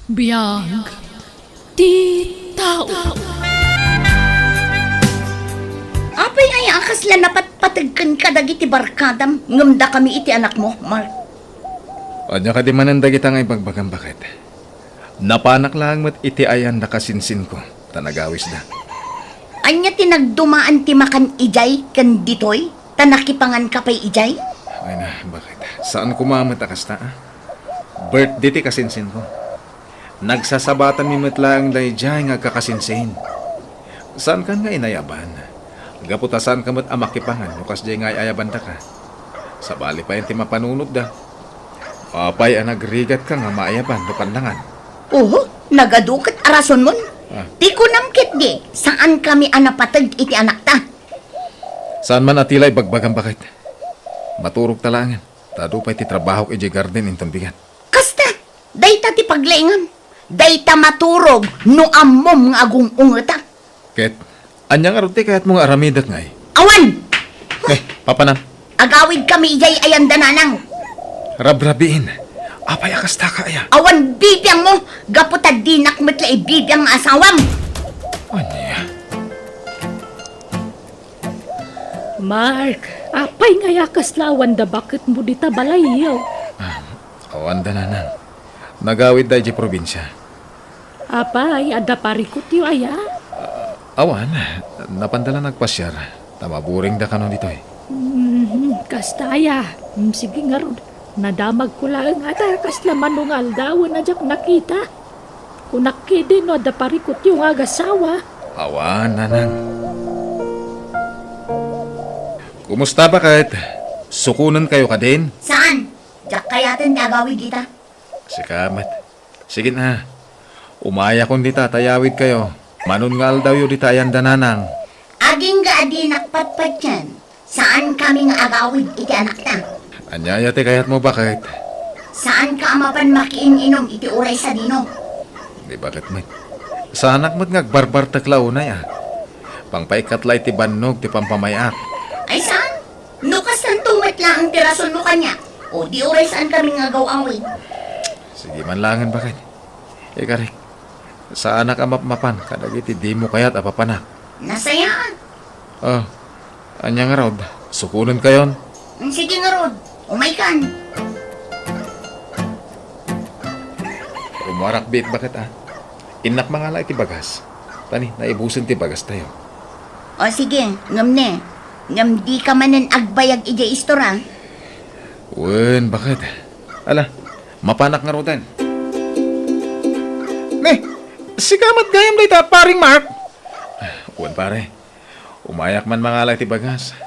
Biyag ti tao. Apay ay akas la napatpatagkan ka dagiti barkadam. Ngamda kami iti anak mo, Mark. Anya ka di mananda kita nga ibagbagang bakit. Napanak lang mat iti ayan nakasinsin ko. Tanagawis na. Anya tinagdumaan ti makan ijay kan ditoy? Tanakipangan ka pa'y ijay? Ay na, bakit? Saan kumamat akas na? Birthday ti kasinsin ko. Nagsasabatan mi matlang day jay nga kakasinsin. Saan kan nga inayaban? Gaputasan ka mat amakipangan, nukas jay nga ayaban ta ka. Sa bali pa yung ti mapanunod da. Papay ang nagrigat ka nga maayaban, lupandangan. Oo, nagadukat arason mon. Di ko namkit di, saan kami anapatag iti anak ta? Saan man atilay bagbagang bakit? Maturog talangan. Tado pa iti trabaho iti garden intong bigat. Kasta, dayta ti paglaingan. Dayta maturog no ammom nga agong ungata. Ket, anyang aruti kayat mong aramidak ngay. Awan! Papanam. Agawid kami ijay ayan dananang. Rabrabiin. Apay akas taka aya. Awan bibiyang mo, gaputad dinak matla ibibiyang asawam. Anya. Mark, apay nga yakas lawan da bakit mo dita balayaw? Awan da nanang. Nagawid da di probinsya. Apay, ada parikot yu aya? Awan, napandala nagpasyar. Tamaburing da kanon dito eh. Kasta aya. Sige nga ron. Nadamag ko lang ata kasla manungal daw na jak nakita. Kung nakidi no ada parikot yung agasawa. Awan, nanang. Kumusta ba kahit sukunan kayo ka din? Saan? Diyak kayatin agawid kita. Sikamat. Sige na. Umaya kung di tatayawid kayo. Manungal daw yung ditayan dananang. Aging gaadinak patpat yan. Saan kami nga agawid iti anak ta? Anyaya te kayat mo bakit? Saan ka amapan makiin-inom iti uray sa dino? Di bakit mo? Sa anak mo't ngagbarbar taklaw na ya. Pangpaikatlay ti bannog ti pampamayak. Ay saan? Nukas ang tumat lang ang tirason mo kanya. O di uray saan kami nga gawawid? Sige man langan bakit? Karik. Sa anak amap-mapan kadagiti di mo kayat apapanak. Nasayaan. Oh, anya nga rod. Sukunan kayon. Sige nga Rod, umaykan. Rumarak bit bakit Inak mga la iti bagas. Tani, naibusin ti bagas tayo. O sige, ngam ne. Ngam di ka manan agbayag ija istora. Wen, bakit? Ala, mapanak nga rodan. Sikamat gayam day ta, paring Mark. Wen pare, umayak man mga la iti bagas.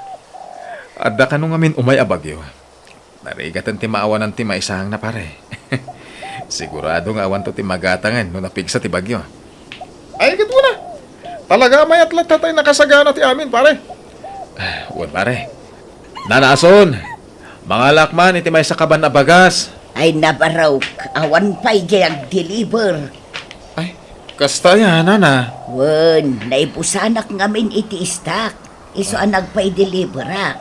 Adda ka nung amin umay abagyo. Narigatan ti maawan ti maisahang na pare. Sigurado nga awan to ti magatangan no napigsa ti bagyo. Ay, kat mo na. Talaga may atlat tatay nakasagana ti amin, pare. Wan, pare. Nanason, mga lakman iti may sakaban na bagas. Ay nabaraw, awan pa'y jayag deliver. Ay, kasta yan, nana. Wen, naipusanak ngamin iti istak. Iso ang nagpa'y deliverak.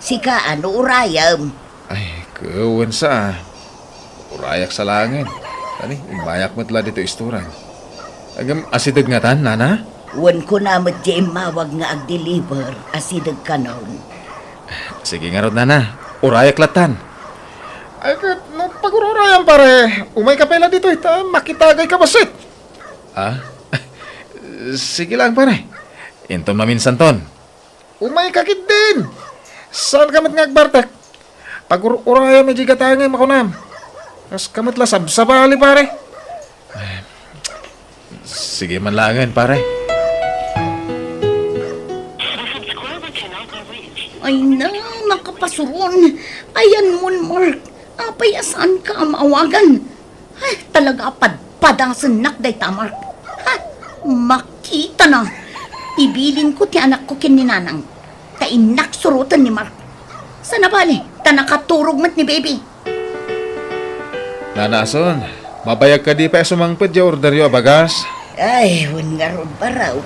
Sika ano urayam. Ay, kawan sa. Urayak sa langin. Tani, umayak mo tala dito isturan. Agam, asidag nga tan, nana? Wen ko namat jay mawag nga ag-deliver asidag kanon. Sige nga rod, nana. Urayak latan. Ay, no, pag-ururayan pare, umay ka pala dito, ita, makitagay ka basit. Sige lang, pare. Intom na minsan ton. Umay ka kit din. Saan kamat nga agbartak? Pag-ururayan medyo gatangay makunam. Kas kamat lasab sa bali pare. Sige man langan, pare. Ay na, nakapasuron. Ayan mo, Mark. Apay asaan ka maawagan? Ay, talaga padpadasan nakday ta, Mark. Ha, makita na. Ibilin ko ti anak ko kininanang. Tainak surutan ni Mark. Sana bali, tanakaturog mat ni baby. Nanason, mabayag ka di pa sumangpid ya order yo bagas. Ay, nga ron baraw.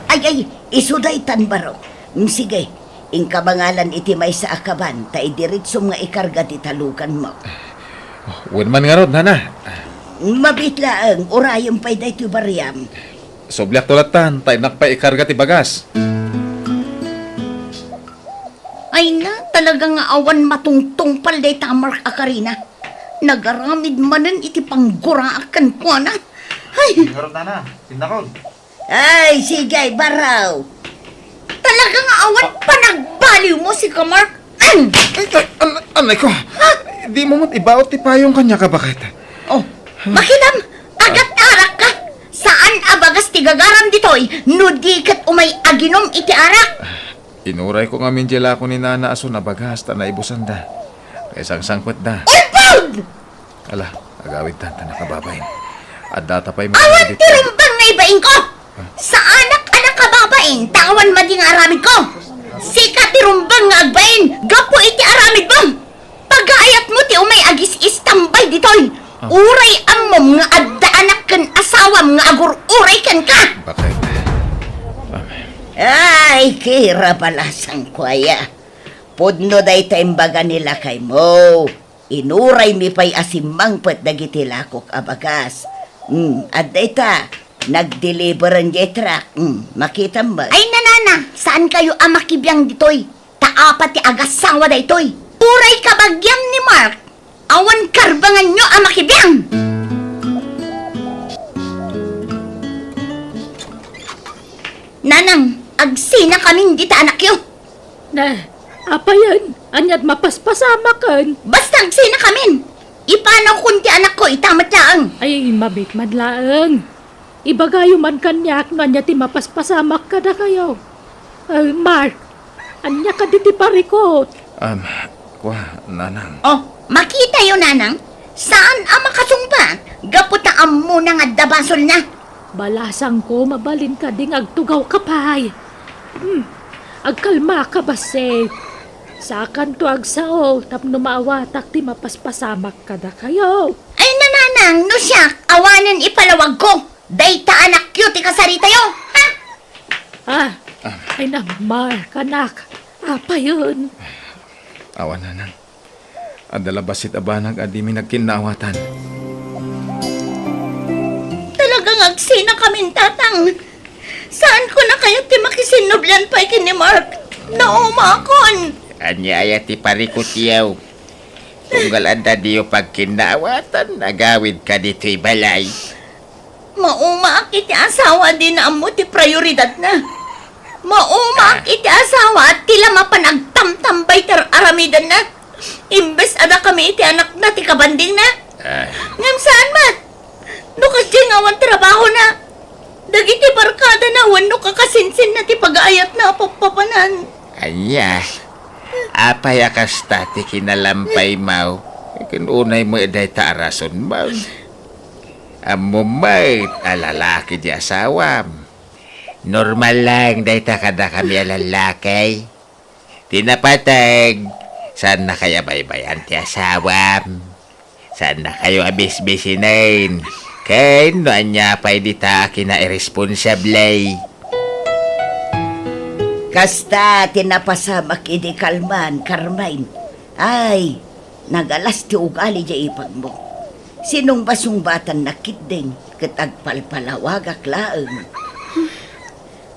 Ay, isuday tan baraw. Sige, ingkabangalan iti may sa akaban, ta idiritso nga ikarga ti talukan mo. Wen man nga rod, nana. Mabitla ang urayong pa'y daytoy bariyam. Soblyak tulatan, tayo nakpaikarga ti bagas. Ay na, talaga nga awan matungtong palday tamar akarina. Nagaramid manan iti pangguraakan ko na. Ay, Harap na, tindakod. ay, sige, baraw. Talaga nga awan panagbaliw mo si Kamark. Anay ko, di mo mo't ibaot ti payong kanya ka bakit? Oh, makitam, agat arak ka. Saan abagas tigagaram ditoy? Nudikat umay aginom iti arak. Inuray ko nga minjela ko ni Nana aso na bagas ta na ibusanda. Kaya sangkwet da. Ulpod! Ala, agawid ta nakababayin. At data pa'y Awan tirumbang na ibain ko! Sa anak-anak kababain, tawan mading aramid ko! Sika tirumbang nga agbain, gapo iti aramid mo! Pag-aayat mo ti umay agis istambay ditoy! Uray amom nga adda anak kan asawam nga agur uray kan ka! Bakit? Ay, kira pala sang kwaya. Pudno day taimbaga nila kay mo. Inuray mi pa'y asimang pat dagiti lakok abagas. At dayta, nag-deliveran di truck. Makita mo ba? Ay, nanana, saan kayo amakibiyang ditoy? Taapat ti agasawa daytoy. Uray kabagyam ni Mark. Awan karbangan nyo amakibiyang. Nanang, agsina kaming dita anak yo. Na, apa yan? Anyat mapaspasama kan. Basta agsina kamin. Ipanaw kunti anak ko, itamat laang. Ay, mabit madlaang. Ibagayo man kanyak nga niya ti mapaspasamak ka na kayo. Ay, Mark, anya ka di ti parikot. Nanang. Oh, makita yun, nanang. Saan ang makasumpa? Gaputaan mo na nga dabasol na. Balasang ko, mabalin ka ding agtugaw kapay. Agkalma ka base. Sakan to agsao, tapno maawatak ti mapaspasamak ka na kayo. Ay, nananang, no siya, awanan ipalawag ko. Dayta anak yun, ti kasarita yo. Ha? Ay na, Mark, anak. Apa yun? Awan nanang. Adala basit abanag adimi nagkinawatan. Talagang agsina kamin, tatang. Saan ko na kayo ti makisinublan pa ni Mark? Naumakon. Anya ayat ti parikutiyaw. Tunggal anda diyo pagkinawatan, nagawid ka dito'y balay. Maumaak iti asawa din na amo ti prioridad na. Maumaak iti asawa at tila mapanagtamtambay ter aramidan na. Imbes ada kami iti anak na ti kabanding na. Ngam saan mat? No kasi ngawan trabaho na. Dagiti barkada na wano kakasinsin na ti pag-aayat na papapanan. Anya, apay akasta ti kinalampay mau. Kununay mo eday taarason mau. Amumay, alalaki di asawam. Normal lang, day ta kada kami alalaki. Tinapatag, saan na kaya baybayan ti asawam? Saan na kayo abis-bisinain? Kaya no anya pa'y di ta kina irresponsable. Kasta tinapasamak idi kalman, Carmine. Ay, nagalas ti ugali di ipag mo. Sinong basong batan nakitding katagpalpalawagak laeng.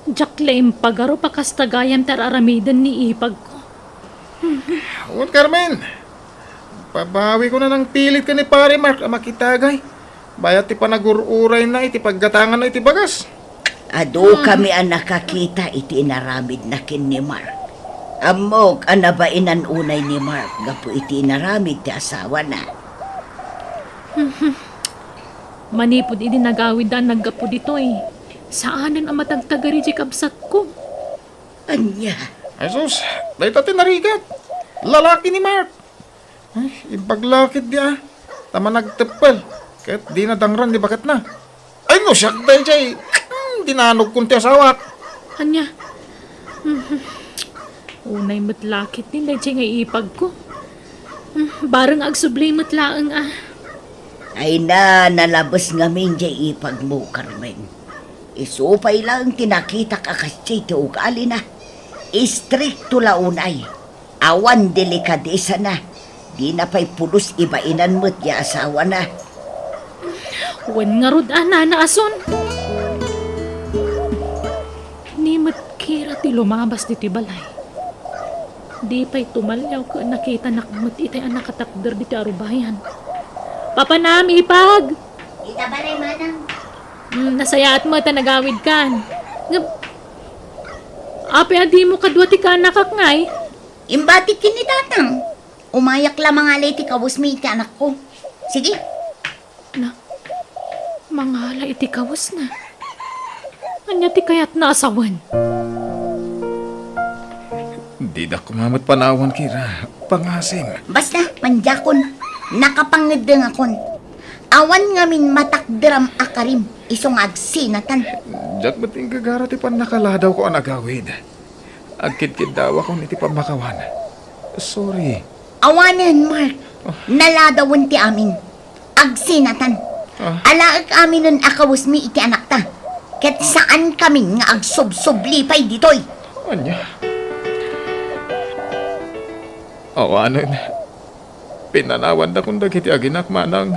Jacqueline, pagaro pa kastagayan tararamidan ni ipag ko. Huwag, Carmen. Pabawi ko na ng pilit ka ni pare Mark ang makitagay. Bayat ti panagururay na iti paggatangan na iti bagas. Ado kami ang nakakita iti inaramid na kin ni Mark. Amok ang nabainan unay ni Mark gapo iti inaramid ti asawa na. Manipod idi nagawid ang naggapo dito eh. Saanan ang matagtagari di kabsat ko? Anya, Ay sus, dahil tayo narigat. Lalaki ni Mark. Ay, ibaglakit di Tama nagtepal. Kahit di na dangran, di bakat na. Ay no, siyak dahil siya dinanog kong ti asawak. Anya? Unay matlakit nila di nga ipag ko. Barang agsubli matlaang ay na nalabas ngamin di ipag mo, Carmen. Isupay lang tinakita ka kasi ti ugali na. Istrikto launay. Awan delikadesa na. Di na pa'y pulos ibainan mo't ya asawa na. Wen nga rod ana na ason. Nimot kira ti lumabas di ti balay. Di pa'y tumalyaw ka nakita nakmut itay anak katakder di ti arubayan. Papanam ipag! Ita balay manang. Nasayaat mo ta nagawid kan. Ape adi mo kadwa ti kanakak ngay. Imbati kini tatang. Umayak lamang alay ti kawus mi iti anak ko. Sige. Na, mangala iti kawas na. Anya ti kayat na asawan. Di da kumamat panawan, Kira. Pangasim. Basta, manjakon. Nakapangedeng akon. Awan ngamin matakderam akarim. Isong agsinatan. Jak bating gagara ti pan nakaladaw ko ang agawid. Agkid-kid daw ako niti pamakawan. Sorry. Awanan, Mark. Naladawan ti amin. Agsinatan. Alaag amin nun akawus mi iti anak ta. Ket saan kami nga agsub-sublipay ditoy. Anya? Awanan. Pinanawan da kung dagiti aginak manang.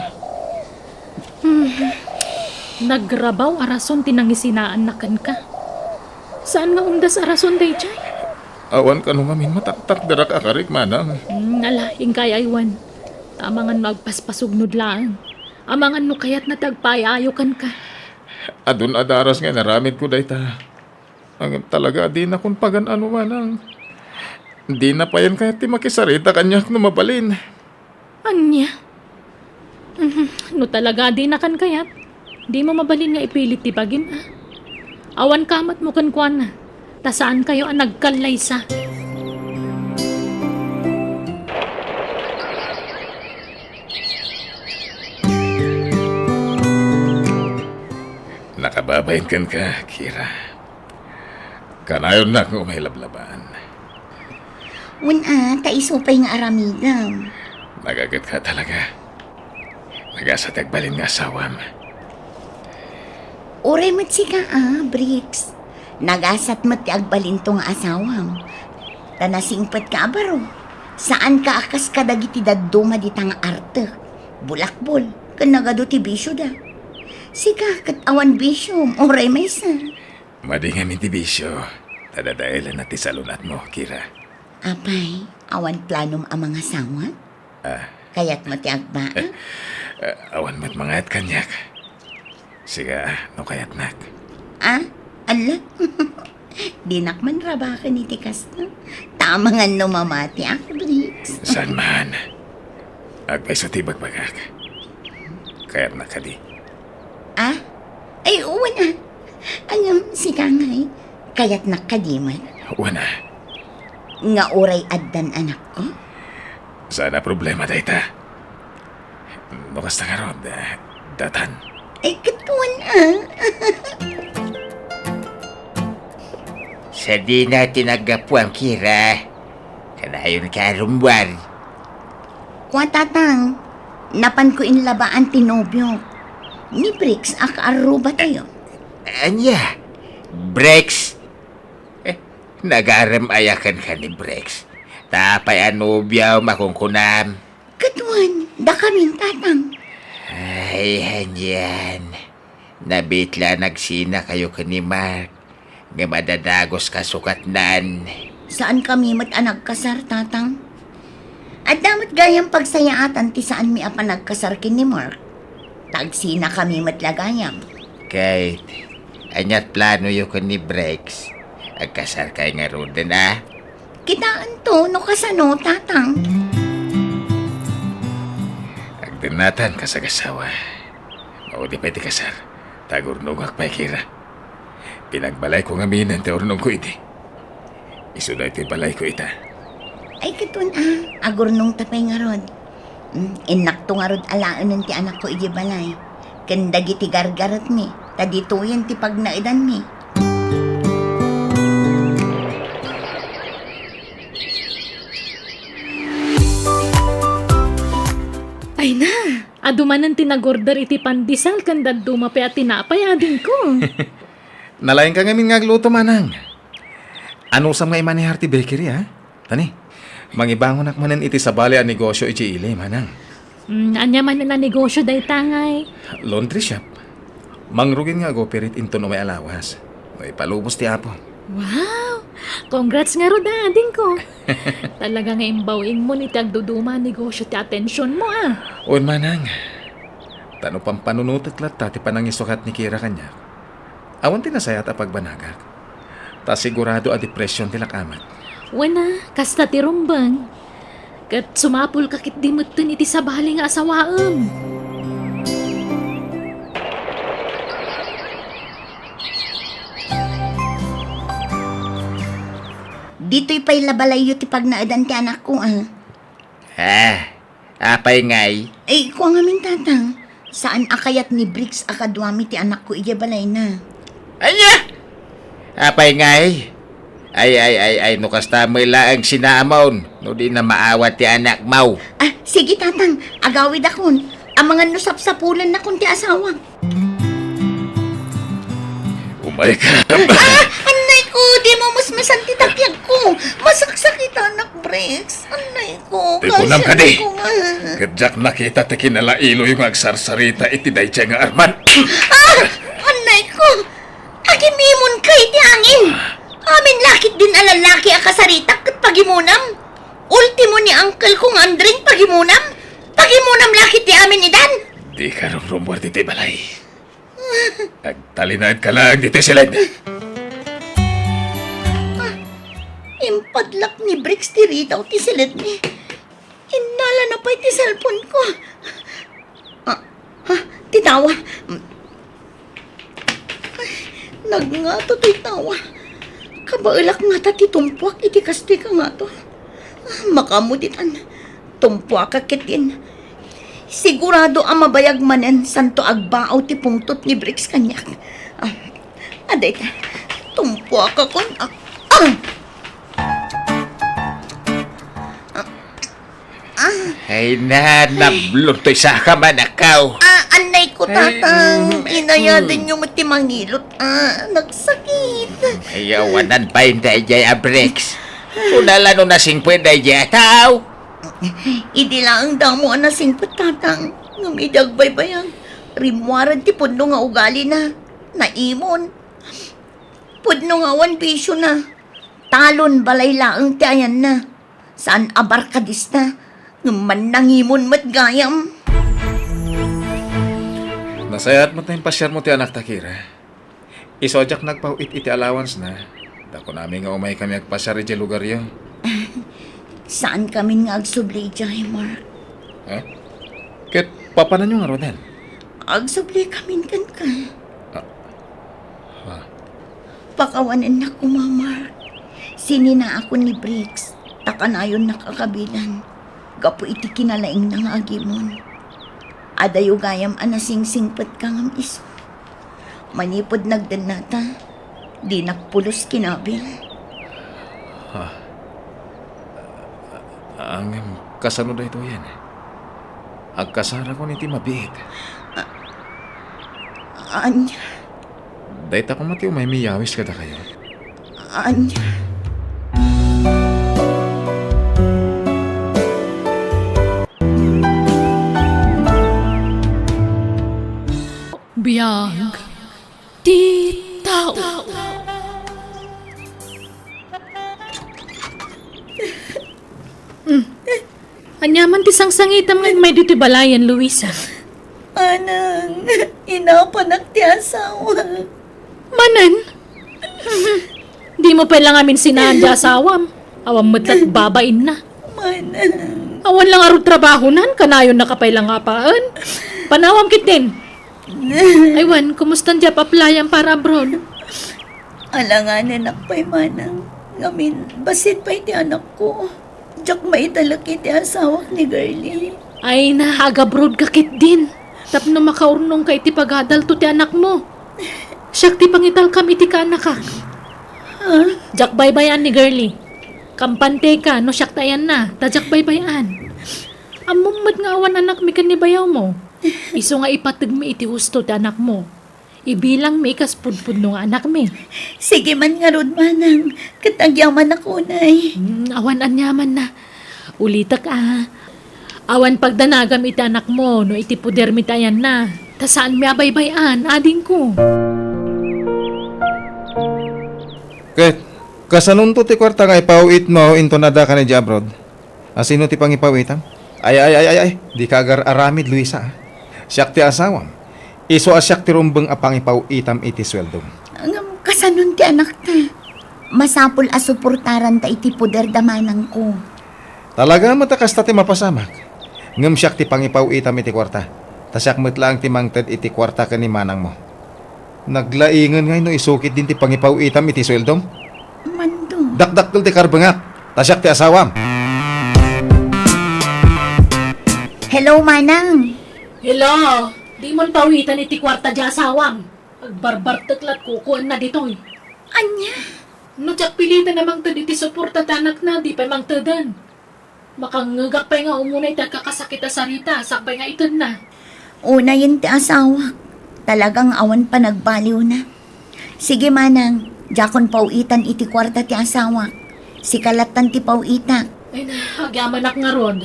Nagrabaw arason tinangisinaan na kan ka. Saan nga undas arason day chay? Awan ka nung amin mataktak darak akarik manang. Ala, ingkay aywan. Tamangan magpaspasugnod lang. Amangan no kayat na tagpayayo kan ka. Adun adaras nga naramid ko dayta. Ang talaga di na kung pagan ano manang. Di na pa yan kaya ti makisarita kanyak no mabalin. Anya? No talaga di na kan kayat. Di mo mabalin nga ipilit ti bagim ah. Awan kamat mo kan kuan na. Ta saan kayo ang nagkalaysa? Nakababayin kan ka, Kira. Kanayon na kung may lablabaan. Wala, taisupay nga aramidam. Nagagat ka talaga. Nagasatagbalin nga asawam. Uray mat si ka Bricks. Nagasat mat ti agbalin to nga asawam. Tanasingpet ka abaro. Saan ka akas kadagiti daduma ditang arte. Bulakbol, kan nagado ti bisyo da. Sika kat awan bisyo, uray may sa. Madingam iti bisyo. Tadadaelan na ti salunat mo, Kira. Apay, awan planom ang mga sawa? Kaya't mo ti agba? Awan mo't mga at kanyak. Siga, no kayat nak. Ala? Di nakman rabakan ni tikas na. Tama nga no mamati ako, Bricks. Saan man? Agpay sa tibag bagak. Kayat na kadi. Ay, uwan ah. Alam, si Kangay, kaya't nakadiman. Wana, Nga uray addan anak ko? sana problema dayta. Nukas na karon, datan. Ay, katuan ah. Sa di na tinagapuan, Kira. Kanayon ka rumbuan. Kwa tatang, napan ko inlabaan tinobyo. Ni Bricks, akaaruba tayo. Anya? Brex? Nagaram-ayakan ka ni Brex. Tapay anubyaw makungkunam. Katuan, da kaming tatang. Ay, hanyan. Nabitla nagsina kayo ka ni Mark. Nga madadagos ka sukatnan. Saan kami mat nagkasar, tatang? At damat gayang pagsayaatan ti saan mi apa nagkasar kin ni Mark. Tagsina kami matlagayam. Kahit, anyat plano yung ka ni Brex. Agkasar kay nga roden ah. Kitaan to, no kasano, tatang? Agdinatan ka sa kasawa. Maudi pa iti kasar. Tagurnong akpay, Kira. Pinagbalay ko nga minan te ornong ko iti. Isuday iti balay ko ita. Ay, katun agurnong tapay nga rod. Inak to nga rod alaan ti anak ko iji balay. Kandagi ti gargarat mi. Tadito yan ti pagnaidan mi. Ay na, adumanan tinagorder iti pandisal kan daduma pa at tinapay ading ko. Nalayan ka ngamin nga agluto, manang. Ano sam nga imanihar ti bakery, ha? Tani, mangibangon akmanan iti sa bali a negosyo iti ili, manang. Anya man na negosyo day tangay. Laundry shop. Mangrugin nga go pirit into no may alawas. May palubos ti apo. Wow! Congrats nga ro dading ko. Talaga nga imbawing mo ni tagduduma negosyo ti atensyon mo ah. Un manang. Tano pang panunutot lat ti panang isukat ni Kira kanya. Awan ti nasayat a pagbanagak. Ta sigurado a depresyon ti lakamat. Wana, kasta ti rumbang. Kat sumapul kakit di mutten iti sabali nga asawaem. Dito'y pa'y labalayo ti pagnaadan ti anak ko, ah. Apay ngay. Ay, ko nga min tatang. Saan akayat ni Briggs akadwami ti anak ko iya balay na? Anya! Apay ngay. Ay, no kasta mo ilaang sinamon. No di na maawat ti anak mau. Ah, sige tatang, agawid akon. Ang mga nusap-sapulan na kun ti asawa. Umay ka. Anay ko, di mo mas masanti takyag ko. Masaksakit anak, Briggs. Anay ko, Tipunam ka di. ko nga. Kadyak nakita ti kinalailo yung agsarsarita iti dayjay nga arman. Ah! Anay ko! Agimimon kay ti angin! Amin lakit din alalaki akasaritak kat pagimunam. Ultimo ni uncle kong Andring pagimunam. Pagimunam lakit ti amin idan. Di ka rumrumwar ti balay. Agtalinaan ka lang dito sila. Impadlak ni Briggs ti Rita o ti silid ni. Inala na pa'y ti cellphone ko. Ti tawa. Nagngato ti tawa. Kabailak nga ta ti tumpuak iti kasti ka nga to. Makamuditan. Tumpuak kakitin. Sigurado ang mabayag manen santo agbaaw ti pungtot ni Briggs kanyak. Aday ka. Tumpuak ako. Ay na, nablutoy sa kamanakaw. Anay ko tatang. Inaya din yung matimangilot. Nagsakit. Ay, awanan pa yung dayjay abrex. Unala no nasing pwede dayjay ataw. Idi lang ang damo na singpot tatang. Ngumidag baybayang. Rimwaran ti pudno nga ugali na. Naimon. Pudno nga wan bisyo na. Talon balay laang ti ayan na. Saan abarkadis na. Ngaman nangimon mat gayam. Nasayat mo tayong pasyar mo ti anak takira. Isojak nagpauit iti allowance na. Dako namin nga umay kami agpasyar iti lugar yun. Saan kami nga agsubli dyan, Mark? Ha? Ket papanan nyo nga rodan. Agsubli kami kan ka. Ha? Pakawanan na ko, Mark. Sinina ako ni Briggs. Takanayon nakakabilan. Gapo iti kinalaing ng agimon. Adayo gayam anasing-singpet ka ngam iso. Manipod nagdanata. Di nakpulos kinabil. Ang kasano da ito yan. Agkasara ko niti mabiit. Anya, Dahit ako mati umay miyawis kada kayo. anya. Biyag ti tao. Anyaman ti sangsangitam nga may dito balayan, Luisa. Anang, inapanak ti asawa. Manan? Di mo pala amin sinadya asawam. Awam matlat babain na. Manang. Awan lang aro trabaho nan, kanayon nakapailang apaan. Panawam kitin. Aywan, kumustan diya pa-applyan para abroad? Alanganan akpay manang. Ngamin, basit pa iti anak ko. Diyak maidalak iti asawak ni Girlie. Ay na, aga-abroad ka kit din. Tapno makaurnong ka iti pagadal to ti anak mo. Siyak ti pangital kam iti ka anak ka. Diyak baybayan ni Girlie. Kampante ka, no siyak tayan na. Tadyak baybayan. Amumad nga awan anak mi kanibayaw mo. Iso nga ipatag mi iti husto ti anak mo. Ibilang mi ikas pudpud no nga anak mi. Sige man nga rod manang. Katagyaman ako nay. Awan anyaman na. Ulitak Awan pagdanagam iti anak mo, no iti puder mi tayan na. Ta saan mi abaybayan, ading ko. Ket, kasanunto ti kwarta nga ipawit mo into nada ka ni di abroad? Asino ti pangipawitan? Ay, di ka agar aramid, Luisa. Siyak ti asawam. Iso asyak ti rumbeng apang ipawitam iti sweldo. Kasanon ti anak ta. Masapul asuportaran ta iti puder damanang ko. Talaga matakas ta ti mapasamak. Ngem siyak ti pangipawitam iti kwarta. Tasyak metlang ti mangted iti kwarta ka ni manang mo. Naglaingan ngay no isukit din ti pangipawitam iti sweldom. Mando. Dakdakkel ti karbengak. Tasyak ti asawam. Hello, manang. Hello, di mo pawitan iti kwarta di asawam. Agbarbar teklat kukuan na ditoy. Anya? No tiyak pilitan namang to iti suporta tanak na, di pa mang tadan. Makangagak pa nga umunay kakasakit sa sarita, sakbay nga iton na. Una yun ti asawa. Talagang awan pa nagbaliw na. Sige, manang. Jakon pawitan iti kwarta ti asawa. Sikalatan ti pawita. Ay na, agaman ak nga rod.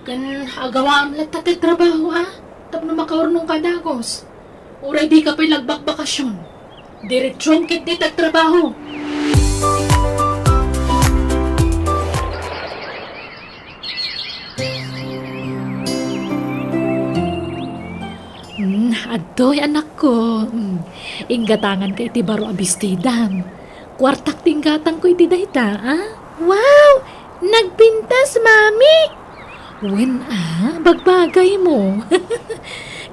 Kan agawa am latat ti trabaho Tapno makaurnong kadagos. Uray di ka pa'y lagbak-bakasyon. Diretsyon kit di tagtrabaho. Adoy anak ko. Inggatangan ka iti baro abistidan. Kwartak tinggatang ko iti dayta, Wow! Nagpintas, mami! Wen, bagbagay mo.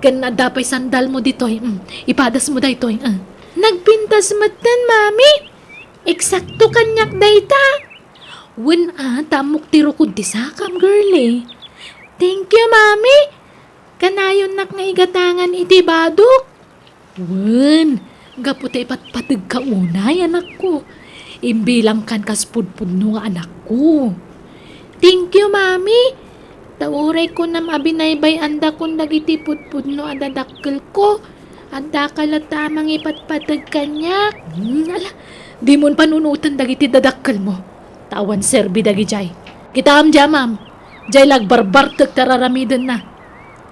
Kan dapay sandal mo ditoy. Ipadas mo daytoy. Nagpintas matan, mami! Eksakto kanyak dayta. Wen, tamok tiro ko disakam, girlie. Thank you, mami! Kanayon nak nga igatangan iti badok. Wen, gaputi patpatag ka unay, anak ko. Imbilang kan kaspudpudno nga anak ko. Thank you, mami. Tauray ko na mabinaybay anda kong dagiti pudpudno adadakkel ko. Anda kalatamang ipatpatag kanyak. Ala, di mon panunutan dagiti dadakkel mo. Tawan serbi dagi jay. Kita am jamam. Jay lagbarbar tagtararamidan na.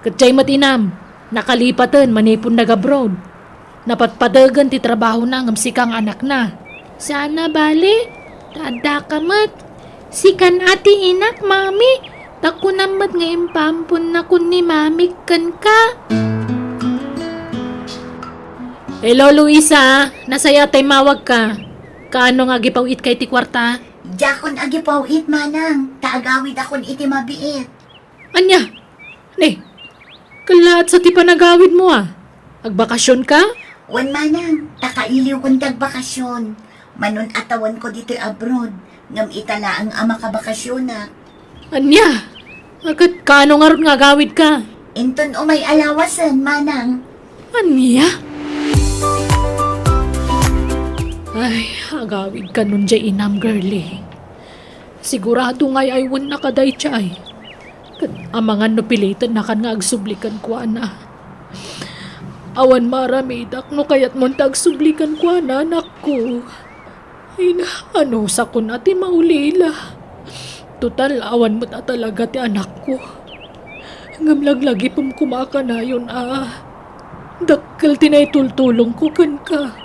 Katjay matinam, nakalipatan manipon nag-abroad. Napatpadagan ti trabaho na ngam sikang anak na. Sana bali, tada kamat. Sikan ati inak, mami. Tako namat nga impampun na kun ni mami kan ka. Hello, Luisa. Nasaya tay mawag ka. Kaano nga gipawit kay ti kwarta? Jakon agi pawit, manang. Taagawid akon iti mabiit. Anya? Ne, kalat sa ti panagawid mo Agbakasyon ka? Wan, manang. Takailiw kong tagbakasyon. Manon atawan ko dito abroad. Ngam itala ang ama ka bakasyon na. Anya? Agad kaano nga ron nga gawid ka? Inton umay alawasan, manang. Anya? Ay, agawid ka nun dyan inam, girlie. Sigurado nga'y aywan na kaday chay. Amangan no pilitan na kan nga agsublikan ko na. Awan maramidak no kayat mong tagsublikan ko na, anak ko. Ay na, ano sa ko na ti maulila. Total, awan mo na talaga ti anak ko. Ngamlag-lagi pang kumaka na yun Dakkel tinaytultulong ko kan ka.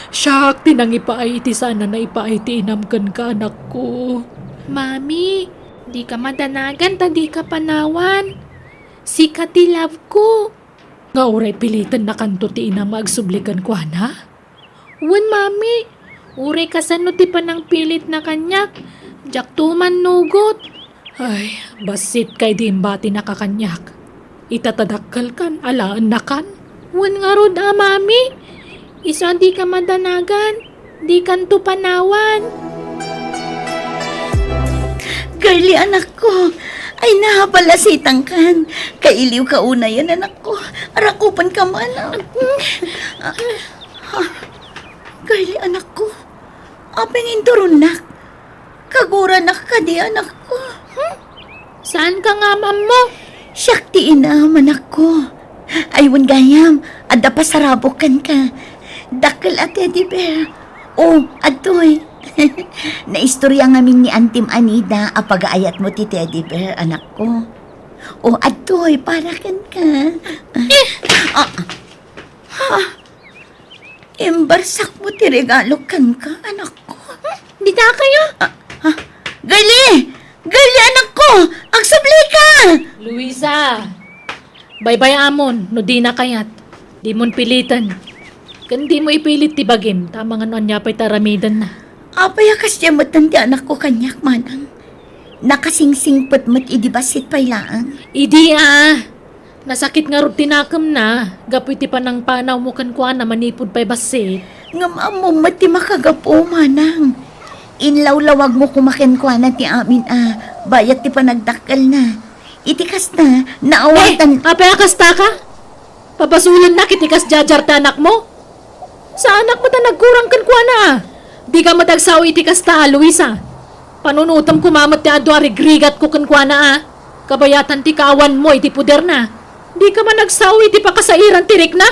Siyak tinangipaay iti sana na ipaay ti inam kan ka, anak ko. Mami, di ka madanagan, di ka panawan. Sika ti love ko. Nga uray pilitan na kanto ti inam agsublikan ko, na? Wan, mami. Uray kasano ti panang pilit na kanyak. Jak tuman nugot. Ay, basit kay dimbati nakakanyak. Itatadakkal kan, alaan na kan. Wan nga rod, mami. Isa di ka madanagan. Di kanto panawan. Girlie, anak ko. Ay, nahapalasitang kan. Kailiw ka una yan, anak ko. Arakupan ka man. Girlie, anak ko. Apeng indurunak. Kagura na ka di, anak ko. Saan ka nga, mam mo? Syakti ina, anak ko. Aywan gayam, adda pasarabokan ka. Dakkel at teddy bear. Oh, atoy. Naistorya ngamin ni Antim Anida apagaayat mo ti teddy bear, anak ko. O atoy, para kan ka. Imbarsak mo ti regalo kan ka, anak ko. Di na kayo? Gali! Gali, anak ko! Agsabli ka! Luisa! Bye-bye amon, no di na kayat. Di mon pilitan. Kan di mo ipilit ti bagim, tama nga noon niya pa'y taramidan na. Apay akas dyan ti anak ko kanyak, manang. Nakasingsingpot mo't idibasit pailaan. Idi nasakit nga rin tinakam na. Gapoy ti pa ng panaw mo kan kuha na manipod pa'y basit. Nga maamo mati makagapo, manang. Inlawlawag mo kumakin ko na ti amin bayat ti panagdakkel na. Itikas na, naawatan. Apay akasta ka? Papasulan na kitikas jajar ta anak mo? Sa anak mo ta nagkurang kan kuha na. Di ka madagsaw itikas ta, Luisa. Panunutam kumamat ti adwa rigrigat ko kan kuha na Kabayatan ti kaawan mo iti puder na. Di ka man nagsaw iti pakasairan tirik na.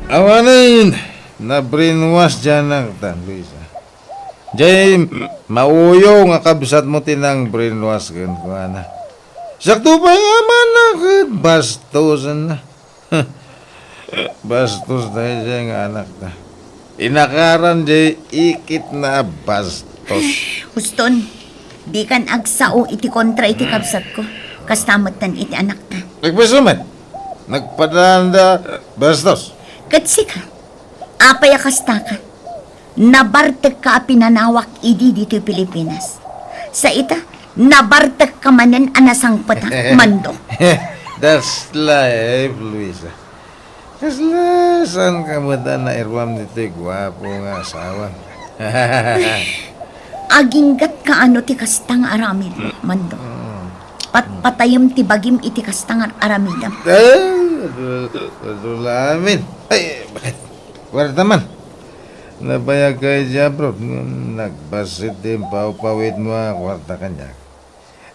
Awanin, na brainwash dyan ang tan, Luisa. Jay, mauyo nga kabsat mo tinang brainwash kan ko, ana. Sakto pa nga man na, bastos na. Bastos dahil siya nga anak na. Inakaran jay, ikit na bastos. Huston, di kan agsao iti kontra iti kabsat ko. Kastamot tan iti anak na. Nagpasuman, nagpadanda bastos. Katsi ka, apay akasta ka. Nabartek ka pinanawak idi dito Pilipinas. Sa ita, nabartek ka manen anasang pata, mando. That's life, Luisa. Kasla, saan ka mo na irwam dito gwapo nga asawa? Aginggat ka ano ti kastang aramid, mando. Patayam ti bagim iti kastang aramidam. Adulamin. Ay, bakit? Wala naman. Nabayag kay Jabrod. Nagbasit din pawit mo kwarta kanya.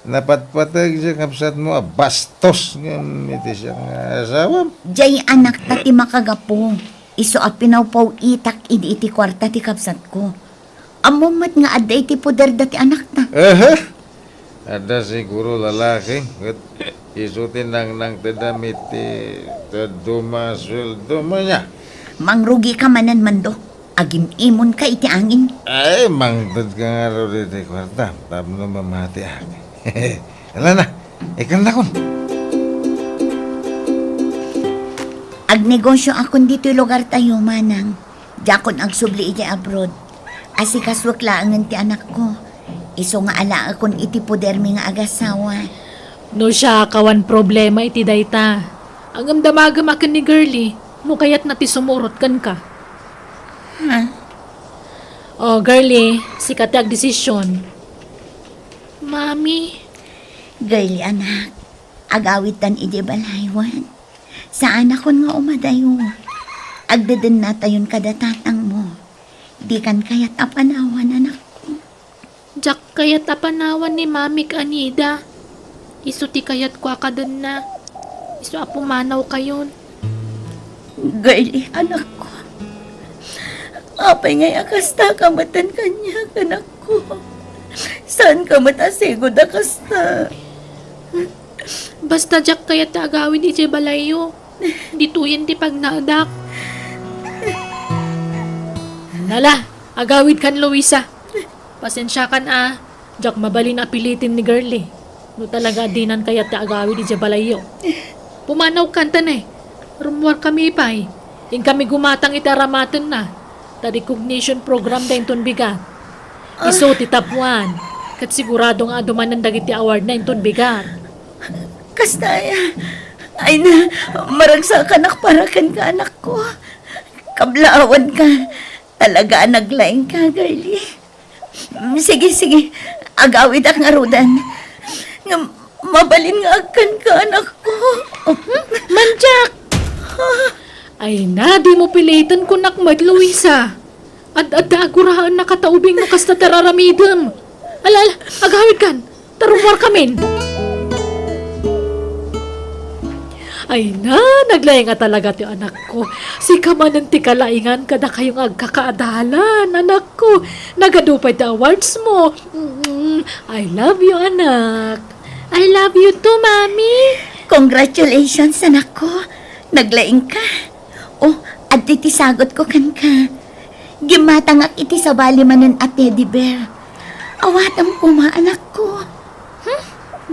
Napatpatag siya kapsat mo bastos. Iti siya nga asawa. Jay anak ta ti makagapo. Iso a pinawpaw itak iti kwarta ti kapsat ko. Amumat nga aday ti poder dati anak na. Ada siguro lalaki. Isutin nang tadamit ti taduma sweldo mo niya. Mangrugi ka manan mando. Agim imon ka iti angin. Ay, mangtad ka nga ro dito kwarta. Tapno mamati ako. Ala na, ikan na kon. Agnegosyo akon dito lugar tayo manang. Jakon ang subli iti abroad. Asikaswak laangan ti anak ko. Iso nga ala akon iti poder mi nga agasawa. No siya kawan problema iti dayta. Ang amdamagam akin ni girlie. No kayat na ti sumurot kan ka. Oh, girlie, sikat ag desisyon. Mami, Girlie anak, agawitan iti balaywan. Saan akon nga umadayo? Agdadan na tayon kada tatang mo. Di kan kayat apanawan anak ko. jak kayat apanawan ni Mami kanida. Isu ti kayat kwa kadan na. Isu apumanaw kayon. Girlie anak ko. Apay ngay akasta kamatan kanya anak ko. Saan ka matasigod akasta? Basta jak kayat agawin iti balayo. Dituyin ti pagnaadak. Nala, agawid kan Luisa. Pasensya kan jak mabalin apilitin ni girlie. No talaga dinan kayat ti agawid iti balayo. Pumanaw kanta na Rumwar kami pa'y. Yung kami gumatang itaramatan na. Ta recognition program da inton bigat. Iso ti top 1. Kat sigurado nga aduman ng dagiti award na inton bigat. Kastaya. Ay na, maragsa ka nakparakan ka anak ko. Kablaawan ka. Talaga naglaing ka, girlie. Sige. Agawid ak nga rudan. Nga mabalin nga akan ka anak ko. Manjak! Ay na, di mo pilitan ko nakmad, Luisa. At agurahan na kataubing mo kasta tararamidam. Alala, agawid kan. Tarumwar kamin. Ay na, naglayang nga talaga ti anak ko. Si kamanan ti kalaingan kada kayong agkakaadalan, anak ko. Nagadupay ti awards mo. I love you, anak. I love you too, Mami. Congratulations, anak ko. Naglaing ka. Oh, at iti sagot ko kan ka. Gimatangak iti sa balimanan at teddy bear. Awatam ko anak ko.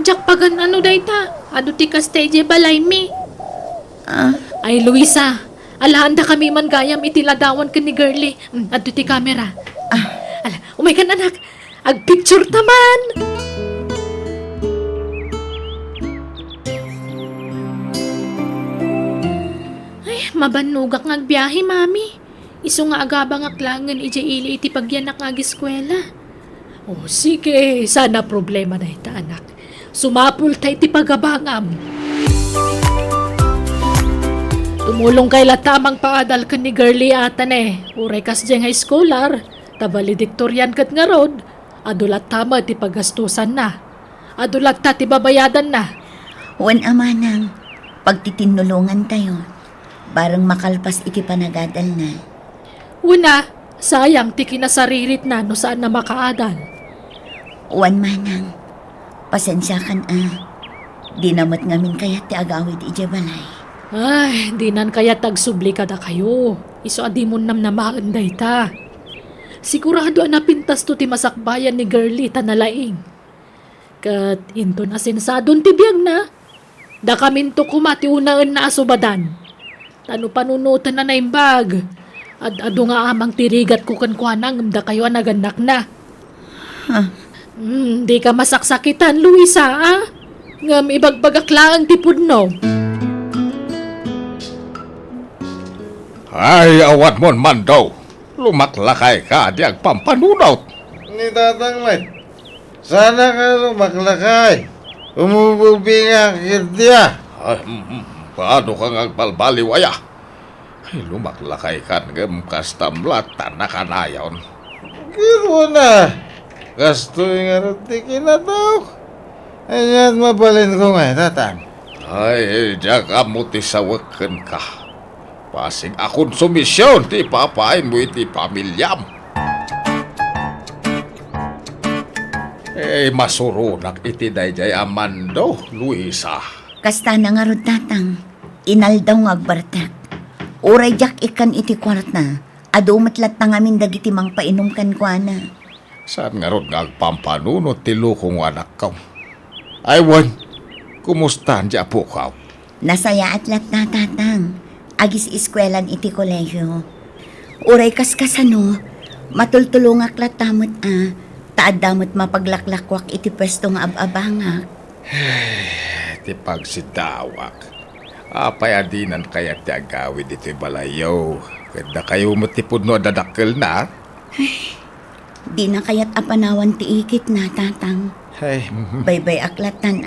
Jak pagan ano dayta? Ado ti ka stage balay mi. Ah, Ay, Luisa. Alahanda kami man gayam iti ladawan ka ni girly. Ado ti camera. Ala, umay kan anak. Ag-picture taman. Ay, mabanugak ngagbiyahe, Mami. Iso nga agabang aklangan iti ili iti pagyanak nga eskwela. Oh, sige. Sana problema na ita, anak. Sumapul tayo iti pagabangam. Tumulong kay latamang paadal ka ni girly atan Uray kas diyang high schooler. Tabalediktoryan kat nga rod. Adulat tama ti pagastusan na. Adulat ta ti babayadan na. wan amanang. Pagtitinulungan tayo. Barang makalpas iti panagadal na. Una, sayang ti kinasaririt na no saan na makaadal. Wan manang. Pasensya kan Di namat ngamin kayat ti agawid iti balay. Ay, di nan kaya tagsubli kada kayo. Iso adi mo nam na maanday ta. Sigurado na pintas to ti masakbayan ni girly tanalaing. Kat into na sensadon ti biyag na. Da kamin to kumati unaan na asubadan. Tano panunutan na naimbag. At ado nga amang tirigat ko kankwanang da kayo naganak na. Di ka masaksakitan, Luisa, Ngam ibagbagaklaan ti pudno. Ay, awat mon man daw. Lumaklakay ka di agpampanunot. Ni Tatang May, sana ka lumaklakay. Umububi nga kirtiya. Ay, paano ka ngagbalbaliwaya? Ay, lumaklakay ka ng kastamlatan na kanayon. Kiro na. Gastoy nga rin ti kinataw. Ayan, mabalin ko nga, Tatang. Ay, diyak amuti sa wakan ka. Pasig akong sumisyon, ti papain mo iti pamilyam. Masurunak iti dayjay amando, Luisa. Kasta na nga rod tatang. Inaldaw nga agbartak. Uray jak ikan iti kwarta. Ado matlat na ngamin dagiti mang painom kan kwa na. Saan nga ron nga agpampanunot ti lukong anak ka? Ay, wan, kumusta di apo ka? Nasaya at lat na tatang. Agis iskwelan iti kolehyo. Uray kaskasano, matultulungak latamot taad damot mapaglaklakwak iti pwesto nga ababangak. Ti pagsidawak. Apay adinan kaya ti agawid iti balayaw. Kada kayo matipod no dadakkel na. Di na kayat apanawan ti ikit na tatang. Ay, Baybay aklatan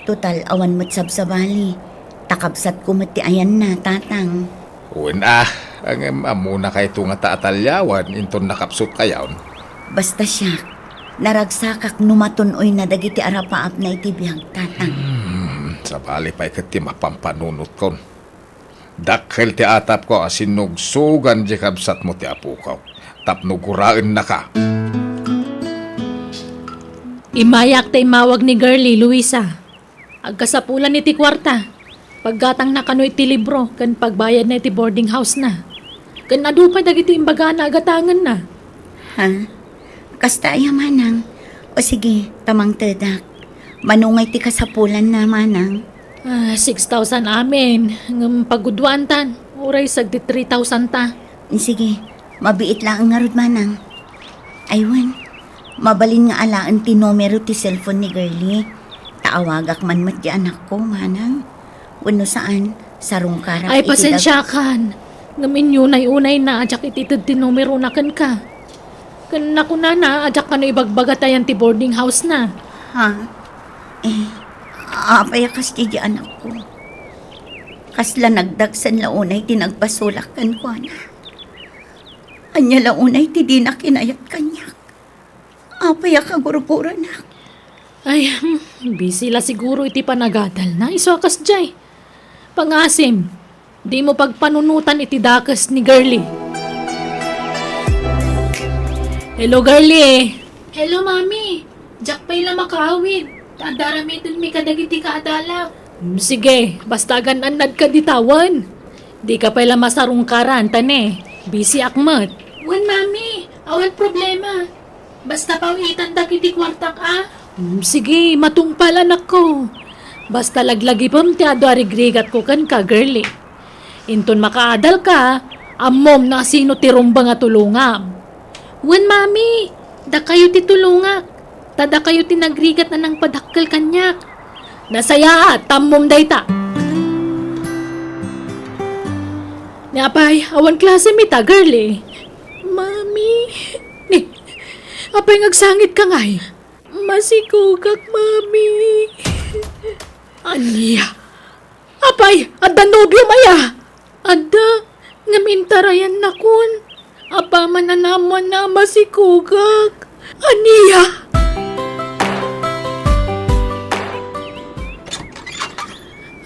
Total awan mo't sabsabali. Takabsat kumati ayan na tatang. una, ang amuna kay tunga taatalyawan inton nakapsot kayawn. Basta siya, naragsakak numatunoy na dagiti arapaap na itibiyang tatang. Sa bali pa'y kati mapampanunot kon. Dakkel ti atap ko asinugsugan di kabsat mo ti apukaw. Tapnuguraan na ka. Imayak tay mawag ni girly, Luisa. Agkasapulan iti kwarta. Paggatang na kano iti libro, kan pagbayad na iti boarding house na. Kan adupay dagiti imbaga na agatangan na. Ha? Kasta ay manang. O sige, tamang tedak. Manungay ti kasapulan na manang. 6,000 amin. Ngam pagudwan tan. Uray sagdi 3,000 ta. Sige, mabiit lang nga rod manang. Aywan, mabalin nga alaan ti numero ti cellphone ni girly. Taawagak man mat di anak ko manang. Uno saan, sarong karak Ay, pasensya kan. Ngamin yun ay unay na ajak ititid ti numero na kan ka. Kan ako na ajak ka no ibagbagatayan ti boarding house na. Ha? Apaya kas di anak ko. Kasla nagdagsan launay ti nagpasulakan ko na. Anya launay ti di na kinayat kanyak. Apaya ka gurugura na. Ay, busy la siguro iti panagadal na. Isokas jay. Pangasim, di mo pagpanunutan iti dakas ni girly. Hello, girly. Hello, mami. Jack pa'y lang makaawid. Tadaramitin mi kadagiti kaadalak. Sige, basta gananad ka ditawan. Di ka pa'y lang masarungkaran, tane. Busy akmat. Wan, mami. Awan problema. Basta pawitan dagiti kwartak sige, matungpal anak ko. Basta laglagi pam ti ado arigrigat ko kan ka, girlie. Inton makaadal ka, amom na sino ti rumba nga tulungam. Wan, mami. Da kayo ti tulungak. Tada kayo ti nagrigat na ng padakkel kanyak. Nasaya tammom dayta. Napay, awan klase mi ta, girlie. Mami. Apay ngagsangit ka ngay. Masikugak, mami. Aniya. Apay, adda nobyo maya. Adda, ngamintarayan na kun. Apa mananaman na masikugak. Aniya.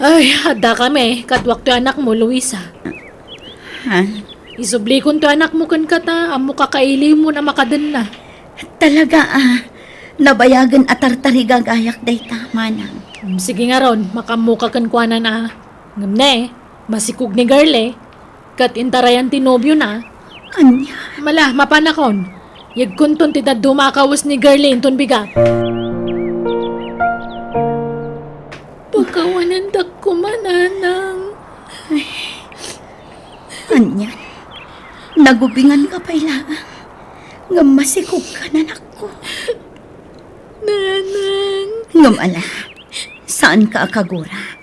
Ay, adda kami. Katwak to anak mo, Luisa. Ha? Isubli kun to anak mo kan kata. Amo kakaili mo na makadan na. Talaga nabayagan at tartarigagayak day tama nang. Sige nga ron, makamuka kan kuana na. Ngam na masikug ni girl Kat intarayan ti nobyo na. Anya, Mala, mapanakon. Yag kunton ti dumakawas ni girl inton biga. Pagkawanan dak kumananang. anya. Nagubingan ka pa ilangan. Nga masikog ka na nako. Nanang. Ngam ala, saan ka akagura?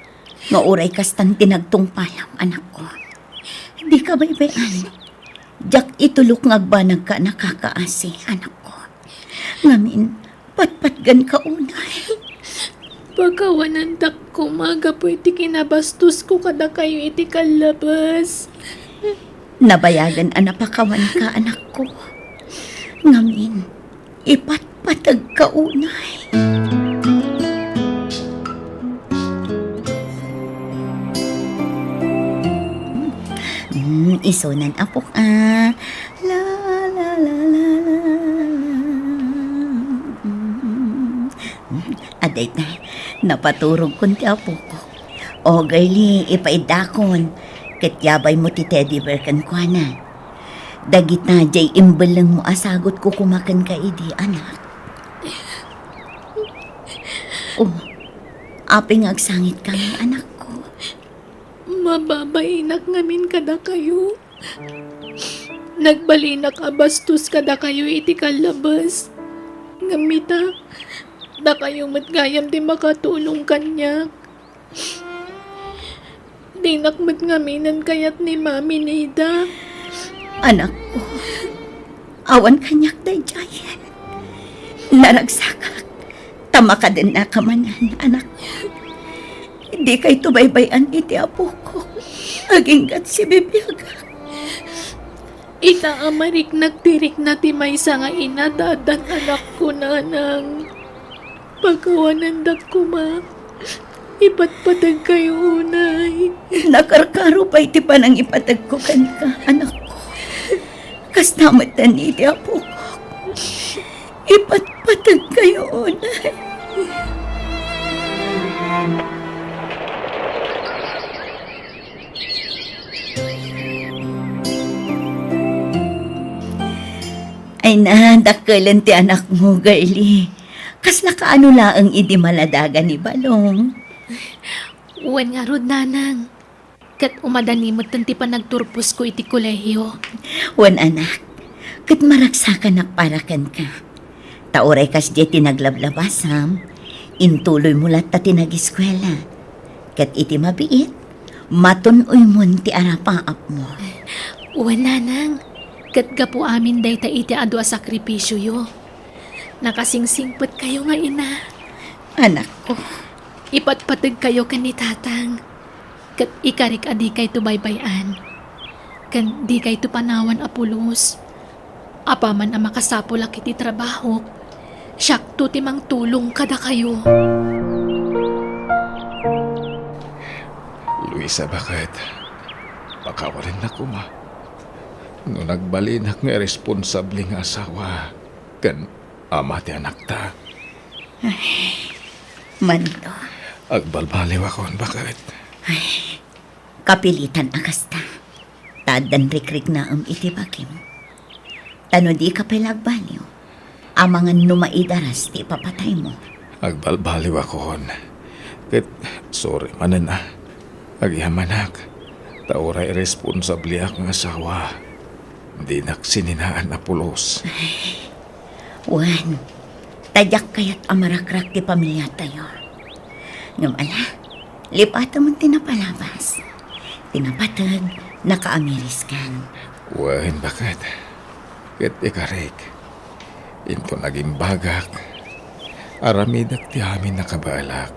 Mauray kastan tinagtungpayam, anak ko. Di ka baybayan. Jack itulok ngagbanag ka nakakaasi, anak ko. Ngamin, patpatgan ka unay. Pagkawanan dak kumaga po iti kinabastos ko kada kayo iti kalabas. Nabayagan anapakawan ka, anak ko. Ngamin, ipatpatag ka unay. Isunan apok la la la la la. Aday na, napaturog kun ti apok ko. O girlie, ipaidakon. Katyabay mo ti teddy bear kan kwa na. Dagit na jay imbalang mo asagot ko kumakan ka idi, anak. Oh, aping agsangit kami, anak ko. Mababainak ngamin kada kayo. Nagbalinak abastos kada kayo iti kalabas. Ngamita, da kayo matgayam di makatulong kanyak. Di nakmat ngaminan kayat ni Mami Nida. Anak ko, awan kanyak day jayan. Naragsakak, tama ka din na kamanan, anak ko. Hindi kay tubaybayan iti apo ko. Aginggat si Bibiaga. Ita amarik nagtirik na ti maysa nga inadadan anak ko nanang. Pagkawanan dak ko ma. Ipatpatag kayo unay. Nakarkaro pa iti panang ipatag ko kanka, anak ko. Kastamatan iti apo ko. Ipatpatag kayo unay. Ay na, dakalan ti anak mo, girlie. Kas nakaano laang idi maladaga ni Balong. Uwan nga rod nanang. Kat umadanimot tanti pa nagturpos ko iti kolehiyo. Wan anak, kat maraksakan nakparakan ka. Tauray kas di tinaglablabasam, intuloy mo lat ta tinag-eskwela. Kat iti mabiit, matunoy mo ti arapaap mo. Uwan nanang. Kat gapo amin day ta iti adu a sakripisyo yo. Nakasingsingpot kayo nga ina. Anak ko, Ipatpatag kayo kan ni tatang. Kat ikarik adi kay tubaybayan. Kan di kay panawan apulos. Apaman ang makasapulak iti trabaho. Siyak to timang tulong kada kayo. Luisa, bakit? Pakawalan na ko, ma. No nagbalinak nga responsable nga asawa, kan ama ti anak ta. Mando, Agbalbaliw ako, bakit? kapilitan akasta. Tadan rikrik na iti bagim. Tano di ka palagbaliw. Amangan numaidaras ti papatay mo. Agbalbaliw ako, ket sorry manan agyamanak. Tauray responsable akong asawa. Di naksininaan na pulos. Wan, tadyak kayat amarakrak ti pamilya tayo. Ngam ala, lipata mo tinapalabas. Tinapatag, nakaamiriskan. Wen, bakit? Ket ikarik. Into naging bagak. Aramidak ti amin nakabalak.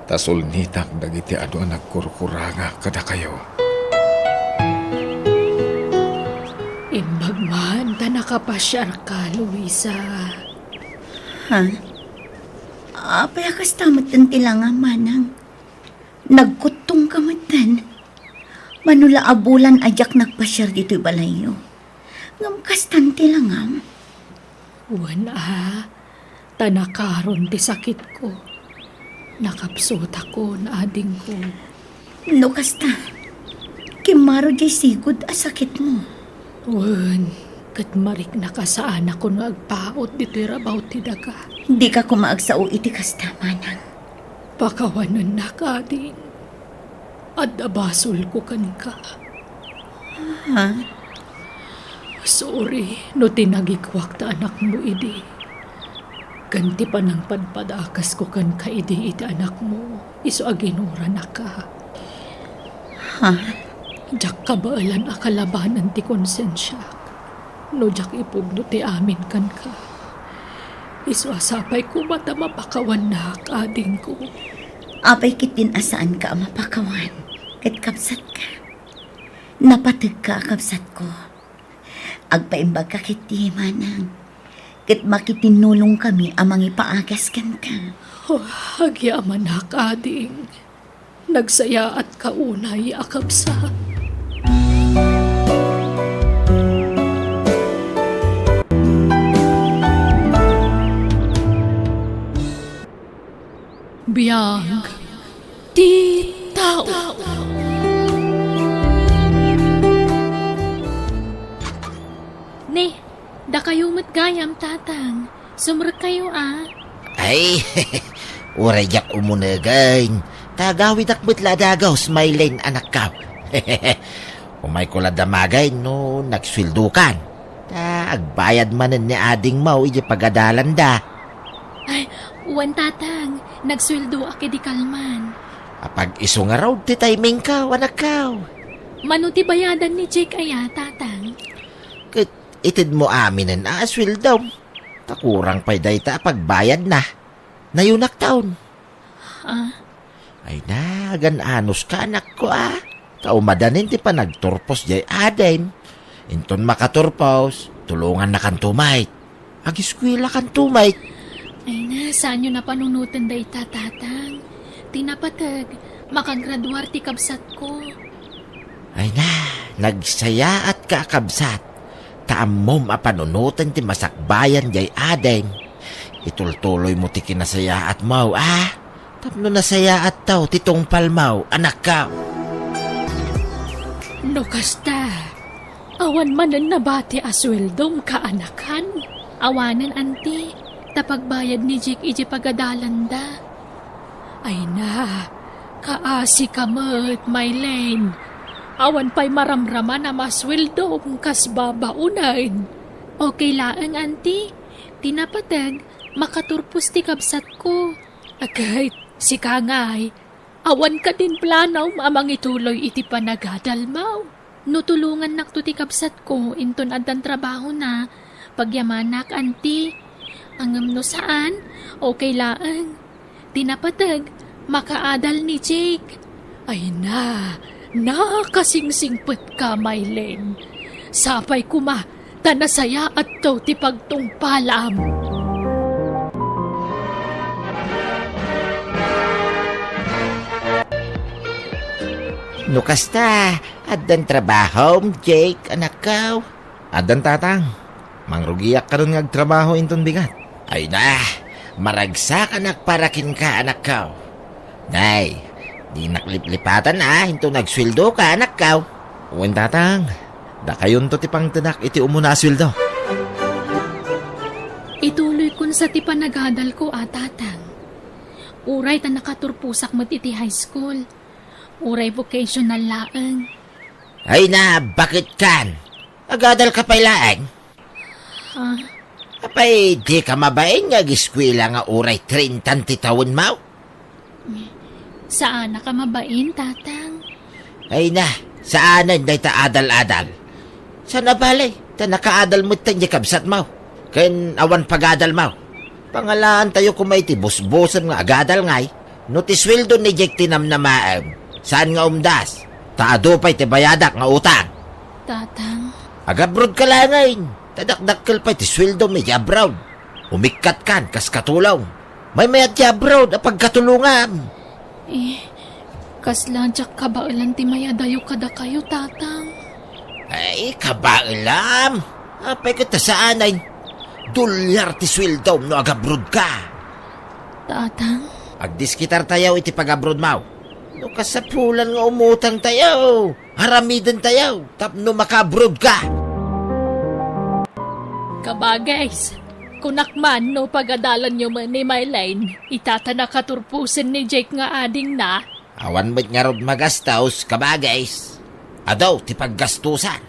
Tasol nitak dagiti ado nagkurkuranga kada kayo. Imbagman ta nakapasyar ka, Luisa. Ha? Apay akas tamat ang tilanga manang. Nagkutong kamatan. Manula abulan ajak nagpasyar dito'y balayo. Ngam kastan tilangam. Wan tanakaron ti sakit ko. Nakapsot ako na ading ko. No kasta. Kimaro jay sigod asakit mo. Wan, kat marik na ka sa anak ko na agpaot dito'y rabaw ti daga. Di ka kumaag sa uiti kasta manang. Pakawanan na ka din. At abasol ko kan ka. Ha? Sorry, no tinagikwak ta anak mo idi. Ganti pa ng padpadakas ko kan ka idi iti anak mo. Iso aginura na ka. Ha? Jak kabaalan akalabanan ti konsensya. No jak ipugno ti amin kan ka. Iso asapay ko mata mapakawan na kading ko. Apay kitin asaan ka mapakawan. Ket kapsat ka. Napatag ka kapsat ko. Agpaimbag ka kiti manang. Ket makitinulong kami amang ipaagas kan ka. Oh, agyaman na kading. Nagsaya at kaunay akabsa. Biyag ti tao. Ne, da kayo matgayam tatang. Sumrek kayo Ay, urayyak umunagain. Tagawid akbet ladagaw, smilein anak ka. Umay ko ladamagay no nagswildukan. Agbayad manen ni ading mau iji pagadalan da. Ay, uwan tatang. Nagsweldo aki di kalman. Apag iso nga raw ti timing ka, anak ka. Mano ti bayadan ni Jake aya tatang. Ket itid mo aminen aswil daw. Takurang pa'y dayta pagbayad na. Nayunak taon. Ay na, gananos ka anak ko Kaumadanin ti pa nagturpos jay aden. Inton makaturpos, tulungan na kan tumait. Agiskwila kan tumait. Ay na, saan nyo na panunutan day tatang? Tinapatag, makagraduar ti kabsat ko. Ay na, nagsaya at kakabsat. Taamom apanunutan ti masakbayan jay aden. Itultuloy mo ti kinasaya at mau Tapno nasaya at tao titong palmaw, anak ka. No kasta, awan manan nabati asweldom kaanakan. Awanan anti, tapagbayad ni Jake iji pagadalanda. Ay na, kaasi kamet, Mylene. Awan pa'y maramraman na masweldom kas babaunain. Okay laang anti, tinapatag, makaturpos ti kabsat ko. Agay, si Kangay, awan ka din planaw amang ituloy iti panagadalmaw. No tulungan nakto ti kabsat ko, inton adan trabaho na, pagyamanak anti. Angam no saan, okay laang. Tinapatag, makaadal ni Jake. Ay na, nakasingsingpet ka, Mylene. Sapay kuma, tanasaya at to ti pagtungpalam. No kasta, adan trabaho, Jake, anak ka. Adan tatang, mangrugiyak ka ron ngagtrabaho inton bigat. Ay na, Maragsa ka nakparakin ka, anak ka. Nay, di naklip-lipatan na, hinto nagsweldo ka, anak ka. Uwan tatang, da kayon to ti pang tanak iti umuna sweldo. Ituloy kun sa ti panagadal ko, tatang. Uray ta nakaturpusak mat iti high school. Uray vocational laeng. Ay na, bakit kan? Agadal ka pa ilaang? Ha? Apay, di ka mabain nga giskwila nga uray 30 ti taon mo? Saan na ka mabain, tatang? Ay na, saanan day ta adal-adal? Sana balay, ta nakaadal mo tan di kabsat mo. Ken awan pagadal mo. Pangalaan tayo kumay ti busbusan nga agadal ngay. No ti sweldo ni Jek tinam na maem. Saan nga umdas? Taado pa'y ti bayadak nga utang. Tatang, Agabrod ka lang ngayon. Tadakdakkel pa'y ti sweldo ni abroad. Umikat kan, kas katulaw. May mayat ti abroad, apag katulungan. kasla jak kabailan ti mayadayo kada kayo, tatang. Ay, kabailam. Apay ka ta saan ay. $1 ti sweldo no agabrod ka. Tatang, Agdiskitar tayo iti pag-abroad mo. No kasapulan nga umutang tayo. Haramidan tayo. Tapno maka-abroad ka. kabagays. Kunakman no pagadalan nyo man ni Mylene, itatana katurpusin ni Jake nga ading na. Awan mo't nga rod magastaos, kabagays. Adaw, ti paggastusan.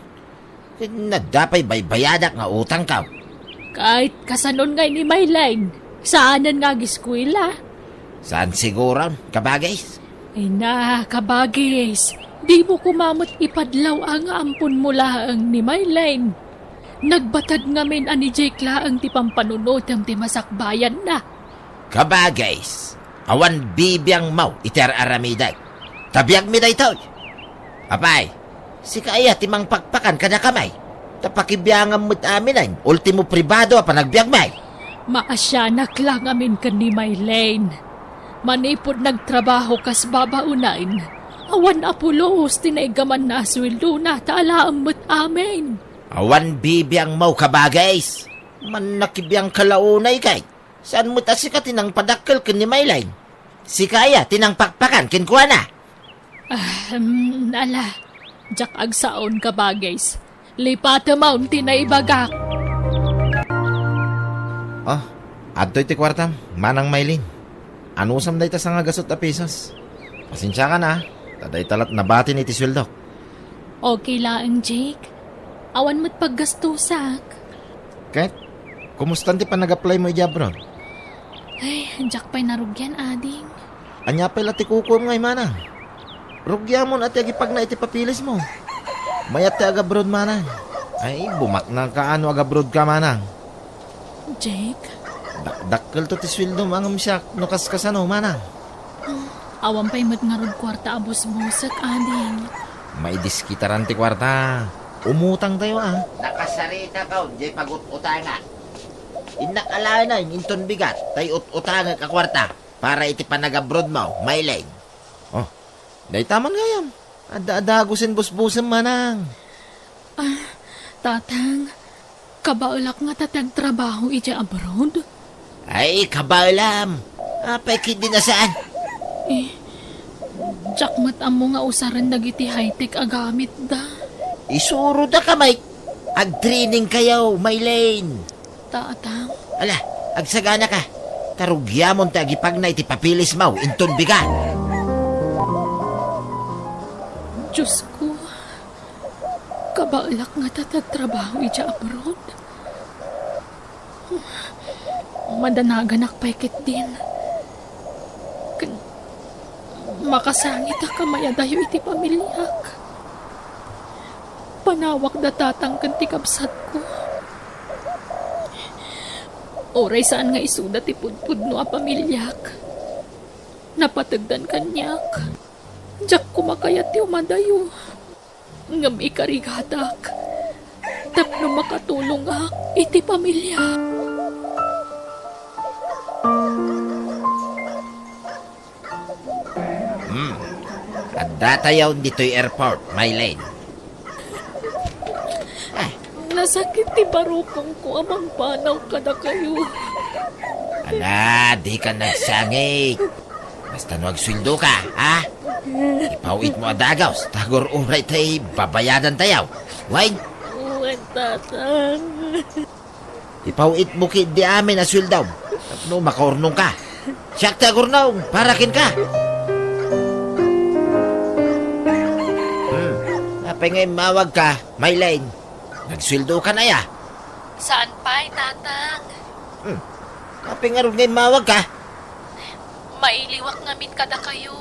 Nadapay baybayadak nga utang ka. Kahit kasanon ngay ni Mylene, saanan nga giskwila? Saan siguro, kabagays? Ay na, kabagis. Di mo kumamot ipadlaw ang ampun mo laang ni Mylene. Nagbatad ngamin ani Jake laang ti pampanunod ang ti masakbayan na. Kabagays, awan bibiyang mau iter aramiday. Tabiyag mi daytoy. Apay, si kaya timang pakpakan kada kamay. Tapakibiyangam mo't amin ay, ultimo pribado pa nagbiag may. Maasyanak lang amin ka ni Mylene. Manipod nagtrabaho kas babaunain. Awan apulos tinaigaman na sweldo na taalaam mo't amin. Awan bibiyang mau kabagays. Man nakibiyang kalaunay kay. Saan mo tasi ka tinang padakkel ken ni Mylene? Si kaya tinang pakpakan ken kuha na. Ala, jak agsaon kabagays. Lipata mountain na ibagak. Oh, adtoy ti kwartam, manang Maylin. Anusam day ta sa nga gasot a pesos. Pasensya ka na, taday talat nabati ni ti sweldo. Okay lang, Jake. Awan mo't paggastusak. Kahit, kumusta ti pa nag-apply mo i-abroad? Ay, jak pa'y narugyan, ading. Anya pala ti kukom ngay manang. Rugyamon at yagipag na iti papilis mo. Mayat ti agabroad manang. Ay, bumak na kaano agabroad ka manang. Jake, Dakkel to ti sweldo mga misyak no kaskasano manang. awan pa'y mo't ngarod kwarta abos-busak, ading. May diskitaran ti kwarta. Umutang tayo Nakasarita ka, di pagut-utanga. Inakala na, inton bigat, tayo ut-utanga ka kwarta para iti panag-abroad mo, Mylene. Oh, day taman ngayam. Ada-adagusin busbusan manang. Tatang, kabaulak nga tatag trabaho ija abroad? Ay, kabalam. Apay kindi na saan? Jak mo't amo nga usaran dagiti high-tech agamit da. Isuro da kamay. Ag-training kayo, Mylene. Tatang, Ala, agsagana ka. Tarugyamon ta agipag na iti papilis mo, inton bigat. Diyos ko. Kabaulak nga tatag trabaho ija abroad? Madanagan akpaykit din. Makasangit ka mayadayo iti pamilyak. Panawak da tatang kan ti kabsat ko. Oray saan nga isuda ti pudpud no a pamilyak. Napatagdan kanyak. Diyak kumakayat ti umadayo. Ngam ikarigadak. Tapno makatulong ak iti pamilya. At datayaw dito'y airport, Mylene. Nasakit ti barukong ko amang panaw kada kayo. Ala, di ka nagsangit. Basta sweldo ka, ha? Ipawit mo adagaw. Tagor uray tay babayadan tayaw. Why? Uwan, tatang. Ipawit mo kid di amin na sweldaw. Tapno makaurnong ka. Siyak tagurnong, parakin ka. Apay ngay mawag ka, Maylene. Nagsweldo ka na ya. Saan pa'y, tatang? Apay nga rin ngay mawag ka. Mailiwak ngamin kada kayo.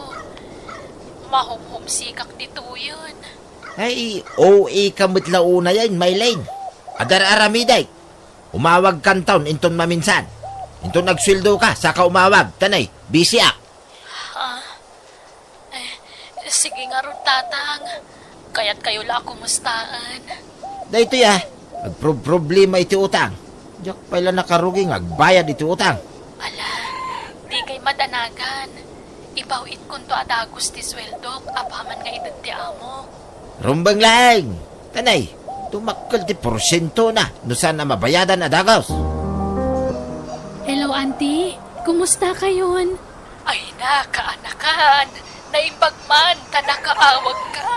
Mahumhumsikak dito yun. Ay, OA kamot launa yan, Maylene. Adar aramiday. Umawag kan taon inton maminsan. Inton nagsweldo ka, saka umawag. Tanay, busy ak. Sige nga ron, tatang. Kaya't kayo la kumustaan. Dahito ya, problema iti utang. Diyak pala nakaruging, agbayad iti utang. Ala, di kay madanagan. Ipawit kun to adagos ti sweldok, apaman nga edad ti amo. Rumbang lang. Tanay, tumakal ti porsyento na. No saan na mabayadan adagaws. Hello, auntie. Kumusta kayon? Ay, nakaanakan. Naimbagman, tanakaawag ka.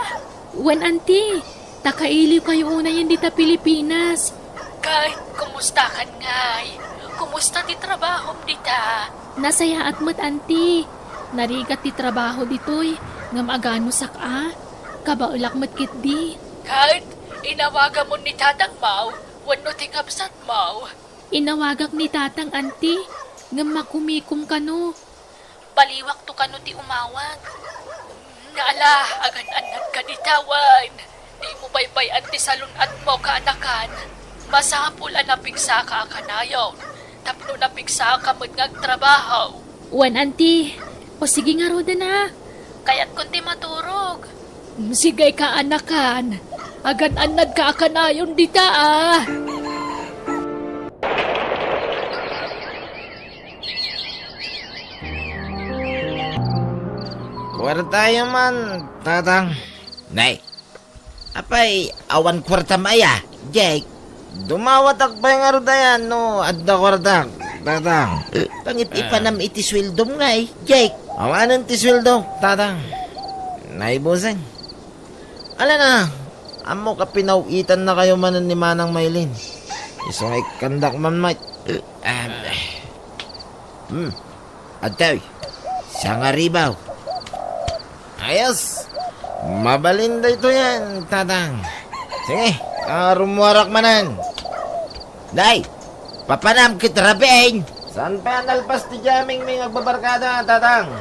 Wan, auntie. Takailiw kayo una yan dita Pilipinas. Kahit kumusta kan ngay. Kumusta ti trabaho dita? Nasaya at mat, auntie. Narigat ti trabaho ditoy. Ngam agano saka. Kabaulak mat kit di. Kahit inawaga mo ni Tatang Mau, wano ti kapsat Mau. Inawagak ni Tatang, auntie. Ngam makumikum kano. Baliwak to kano ti umawag. Naala, agan-anag ka di tawan. Di mo baybayan ti salunat mo kaanakan. Masapul ang napigsa ka kanayon. Tapno napigsa ka magtrabaho. Wan, auntie. O sige nga roda na. Kaya't kunti maturog. Sige ka anakan. Agan-anag ka kanayon dita ah. Kwarta man, tatang. Nay, apay, awan kwarta maya, Jake. Dumawatak pa yung arudayan, no? Adda kwarta, tatang. Pangit ipanam iti swildom nga Jake. Awanan ti swildom, tatang. Nay, boseng. Ala na, amo ka pinawitan na kayo manan ni Manang Maylin. Isong ikandak man, mate. Atoy, sanga ribaw. Ayos. Mabalinda ito yan, tatang. Sige, rumuwarak manan. Day, papanam kitrapin. Saan pa nalpas ti jaming may nagbabarkada, tatang?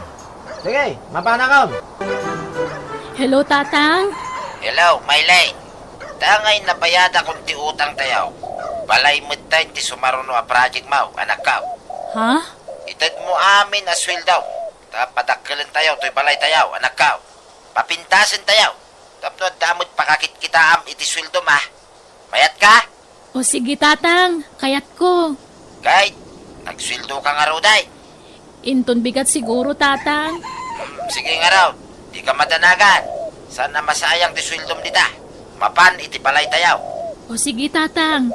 Sige, mapanakaw. Hello, Tatang. Hello, Maylene. Tangay napayada kung ti utang tayaw. Balay mo tayo ti sumaruno a project mo, anak ka. Ha? Itad mo amin as well daw. Padakkalan tayo, to'y balay tayo, anak ka. Papintasin tayo. Tapno damot pakakit kita am iti sweldo ma. Mayat ka? O sige, Tatang. Kayat ko. Kahit, nagsweldo ka nga raw, day. Inton bigat siguro, Tatang. Sige nga raw, di ka madanagan. Sana masayang ti swildom dita. Mapan iti balay tayo. O sige, Tatang.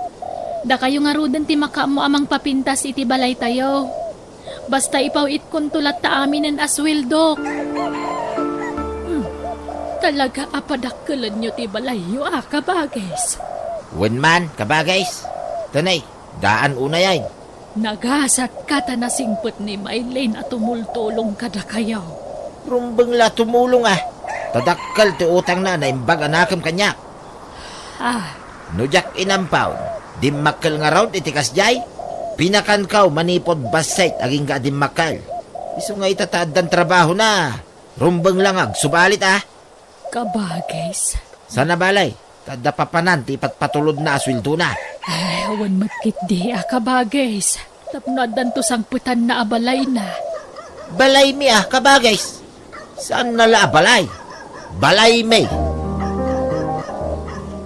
Da kayo nga rudan ti maka mo amang papintas iti balay tayo. Basta ipawit kon tulat ta amin ang aswildok. Talaga apadakkelan nyo ti balay yo kabagais. Wen man, kabagays. Tanay, daan una yan. Nagasat ka ta nasingpet ni Maylene at tumultulong kada kayo. Rumbang la tumulong Tadakkal ti utang na naimbag anakam kanya. Nujak inampaw, dimmakal nga raw iti kasjay. Pinakan kaw manipod basayt aging ka dimmakal. Iso nga itataadan trabaho na. Rumbang langag, subalit Kabagais. Sana balay, tada papanan ti patpatulod na aswildo na. Ay, awan magkit di kabagais. Tapnadan to sangputan na abalay na. Balay mi kabagays. Saan nala balay? Balay mi.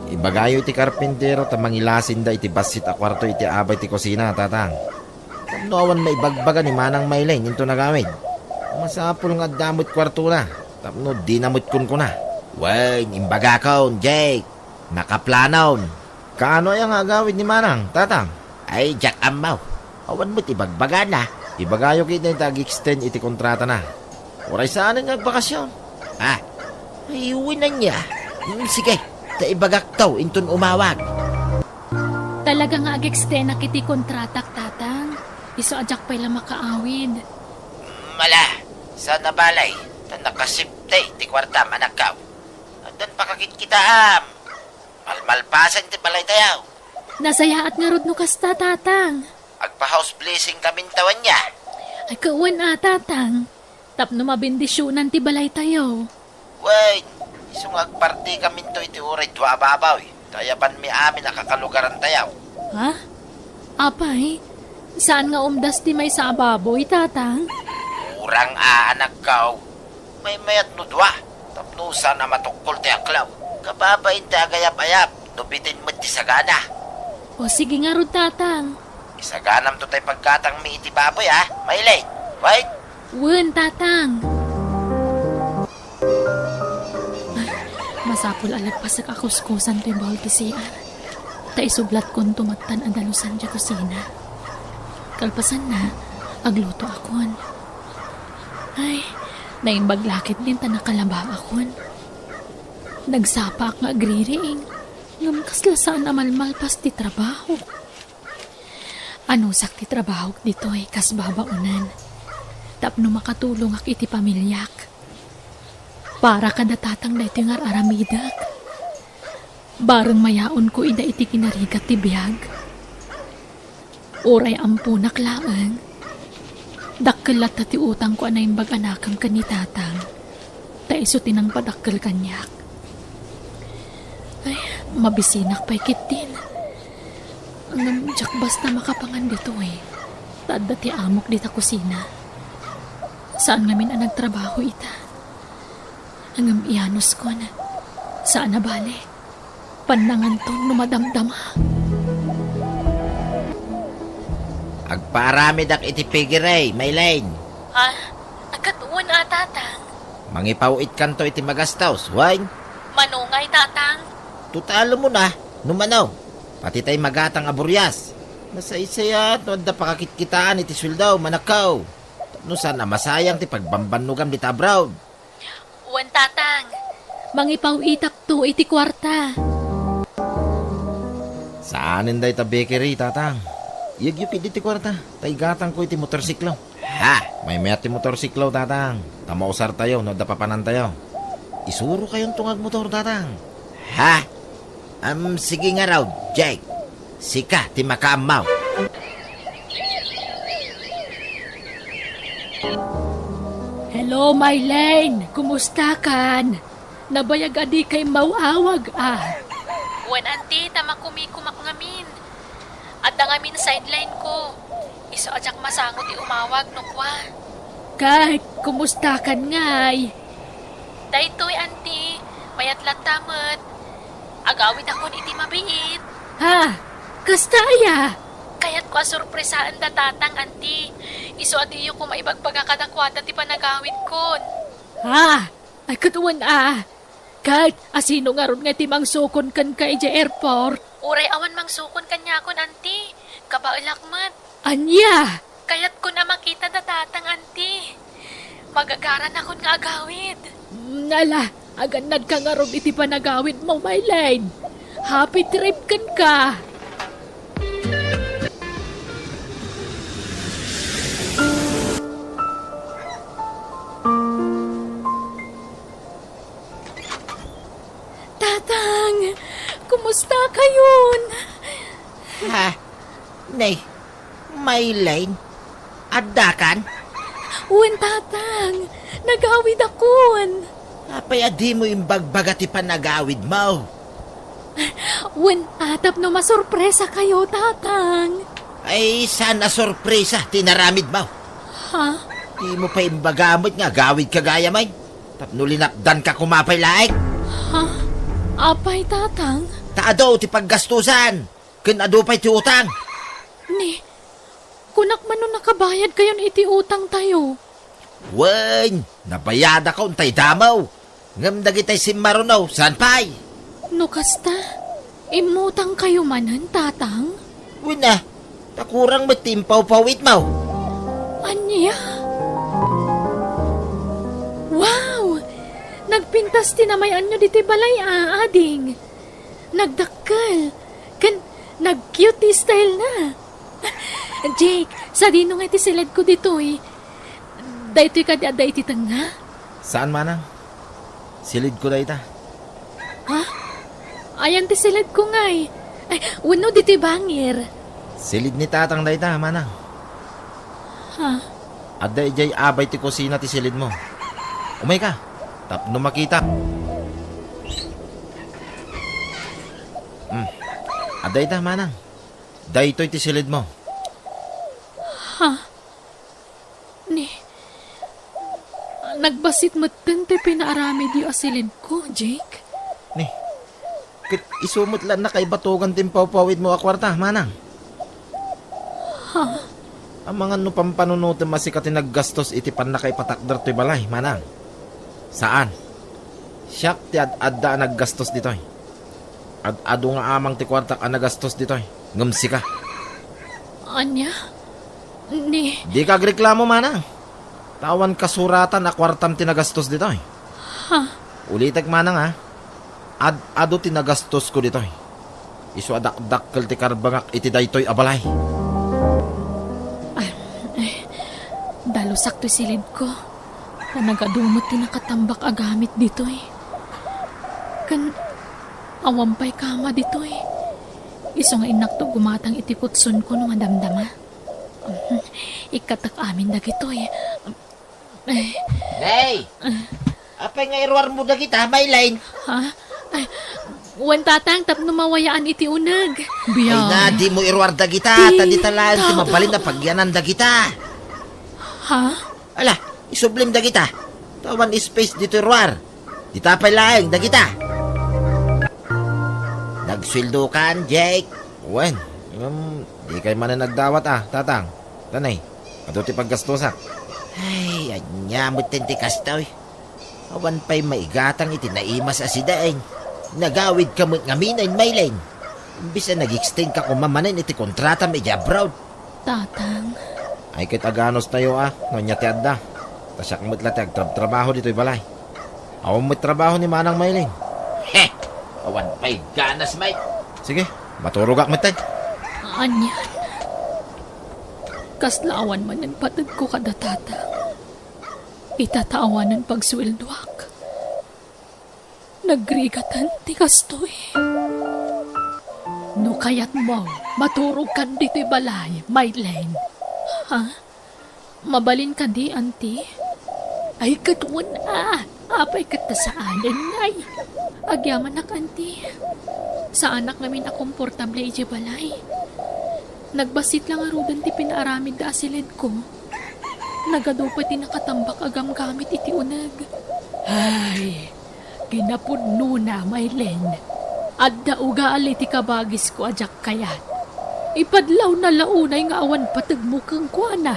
Ibagayo ti karpintero ta mangilasin da iti basit a kwarto iti abay ti kusina, tatang. Tapno awan may bagbaga ni Manang Maylene into nagamit. Masapul nga damot kwarto na. Tapno dinamot kun ko na. Wen, imbaga kaon, Jake. Nakaplanaon. Kaano yung agawid ni Manang, tatang? Ay, Jack Ambaw. Awan mo't ibagbaga na. Ibagayo kita yung tag-extend iti kontrata na. Oray saan nga bakasyon? Ha? Ay, uwi na niya. Sige, taibagak taw, intun umawag. Talaga nga ag-extend na kiti kontratak, tatang. Iso ajak pa'y lang makaawid. Mala, sa nabalay, tan nakasipte, ti kwarta manakaw. At dan pakakit kita am. Malmalpasan ti balay tayaw. Nasayaat nga rod no kasta, tatang. Agpa-house blessing kamin tawan niya. Ay kauwan tatang. Tapno mabindisyonan ti balay tayo. Wait, isong agparti kamin to iti uray dua ababaw. Tayaban mi amin nakakalugaran tayaw. Ha? Apay? Saan nga umdas ti may sa ababoy, tatang? Urang aanag kaw. May mayat no dua. Tapnusa na matukol ti aklaw. Kababain ti agayap-ayap. Nubitin mo ti sagana. O sige nga rod, tatang. Isaganam to tay pagkatang mi iti baboy ha. May late. Wait. Wen, tatang. Ay, masapul alagpas sa kakuskusan to yung bawal ti CR. Ta isublat kon tumatan andalusan dya kusina. Kalpasan na, agluto akon. Ay, naimbaglakit din ta nakalaba akon. Nagsapak nga agririing. Ngam kaslasaan na malmalpas ti trabaho. Ano sak ti trabaho dito ay kas babaunan. Tapno makatulong ak iti pamilyak. Para kada tatang dito nga aramidak. Bareng mayaon ko ida iti kinarigat ti biyag. Oray ampunak laang. Dakkelat ti utang ko anay bag-anakam ka ni tatang. Ta iso tinang padakkel kanyak. Ay, mabisinak pa'y kitin. Ang jak basta makapangan dito eh. Tadda ti amok dita kusina. Saan ngamin ang nagtrabaho ita? Ang iyanos ko na. Saan na bale? Panangan to numadamdama. Agparami dak iti pigiray, may lane. Ha? Agkatuon tatang. Mangipawit kanto iti magastaws, wain. Manungay tatang. Tutalo mo na, numanaw. Pati tay magatang aburyas. Nasaysayat, no da pakakitkitaan iti sweldaw, manakaw. No sana masayang ti pagbambanugam di tabraw. Uwan tatang. Mangipaw itak to iti kwarta. Saanin day ta bakery, tatang? Yagyupid iti kwarta. Tay gatang ko iti motorsiklo. Ha? May mayat ti motorsiklo, tatang. Tamausar tayo, no da papanan tayo. Isuro kayong tungag motor, tatang. Ha? Sige nga raw, Jake. Sika, ti makaamaw. Hello, Mylene. Kumusta kan? Nabayag adi kay mauawag Wan anti, tama kumikumak ngamin. At ngamin sideline ko. Iso ajak masangot ti umawag no kwa. Kahit, kumusta kan ngay? Daytoy anti, mayat lang tamat. Agawid akon iti mabiit. Ha? Kastaya? Kaya't ko surpresaan da tatang anti. Iso adiyo ko maibagbaga kadakwata ti panagawid kon. Ha? Ay katuwan Kahit asino nga ron nga ti mangsukon kan ka ija airport. Uray awan mangsukon kanya kon anti. Kabailakmat. Anya? Kaya't ko na makita da tatang anti. Magagaran akon nga agawid. Nala, aganad ka nga ron iti panagawid mo, my line. Happy trip kan ka. Tatang, kumusta kayon? Ha? Nay, may lane? Addakan? Uwan, tatang. Nagawid akon. Apay adi mo yung bagbaga ti panagawid mo. Uwan, atap no masurpresa kayo, tatang. Ay, sana sorpresa, tinaramid mo. Ha? Di mo pa imbagamot nga, gawid ka gaya may. Tapno linapdan ka kumapay laik. Ha? Apay, tatang? Taado ti paggastusan. Kinado pa'y ti utang. Ni, kunak man no nakabayad kayon iti utang tayo. Wen, nabayada ka untay damaw. Ngam dagitay simmarunaw, saan pa'y? No kasta, imutang kayo manan, tatang? Wen na, Takurang matimpaw-pawit mo. Anya? Wow! Nagpintas tinamayan nyo dito balay ading. Nagdakkel. Nag-cutie style na. Jake, sa dino nga iti silid ko dito eh. Dahito ka di iti tanga. Saan manang? Silid ko da ita. Ha? Ayan ti silid ko nga eh. Ay, uno dito bangir. Silid ni tatang da ita, manang. Ha? Adda ijay abay ti kusina ti silid mo. Umay ka. Tapno makita. Adda ita, manang. Daytoy ti silid mo. Nagbasit mo ti pinaarami di asilid ko, Jake. Ni. Kit isumot lang na kay batugan timpaw-pawid mo akwarta, manang. Ang mga no pampanunutin masikat naggastos iti pan na kay patakdar to'y balay, manang. Saan? Siyak ti adda naggastos ditoy. Ado nga amang ti kwartak ang nagastos ditoy. Ngamsi ka. Anya? Ni, Di ka reklamo, manang. Tawan kasuratan na kwartam tinagastos ditoy. Ulitek, manang, ha. Ado tinagastos ko ditoy. Isu adak-dakkel ti karbangak iti daytoy abalay. dalusak to silid ko. Na nagadumot ti nakatambak agamit dito eh. Awampay kama dito eh. Iso nga inak to gumatang itikotson ko no madamdama. Ikatak amin da gito eh. Nay! Apay nga irwar mo na kita, may line. Ha? Ay, wan tatang tapno mawayaan iti unag. Ay Biyaw. na, di mo irwar da kita. Tadi talaan ti mabalin na pagyanan da kita. Ha? Ala, isublim da kita. Tawan space dito irwar. Di tapay laeng da kita. Nagsweldo kan, Jake. Wen, di kay man na nagdawat tatang. Tanay, ato ti paggastosak. Ay, anyamot tin ti kastaw. Awan pa'y maigatang iti naimas asidaeng. Nagawid ka mo't ngaminain, Maylen. Bisa nag-extend ka kumamanin iti kontrata may abroad. Tatang. Ay kit aganos tayo no nya ti adda. Tasyak mo't latag trabaho dito'y balay. Awan mo't trabaho ni Manang Maylen. Heh! Awan pa'y ganas, mate. Sige, maturugak mo't tay. Anyan. Kaslaawan man ang patag ko kada tatang. Itataawan ng pagsweldoak. Nagrigatan ti kastoy. No kayat mo, maturog ka dito'y balay, Maylen. Ha? Mabalin ka di, auntie? Ay, katuan apay kata sa anin, ay. Agyaman nak, auntie. Sa anak namin na komportable iti balay. Nagbasit lang arudan ti pinaaramid da asilid ko. Nagadupa ti nakatambak agam gamit iti unag. Ay, ginapudno na, Maylen. Adda ugaali ti kabagis ko ajak kayat. Ipadlaw na launay nga awan patag mo kang kuana.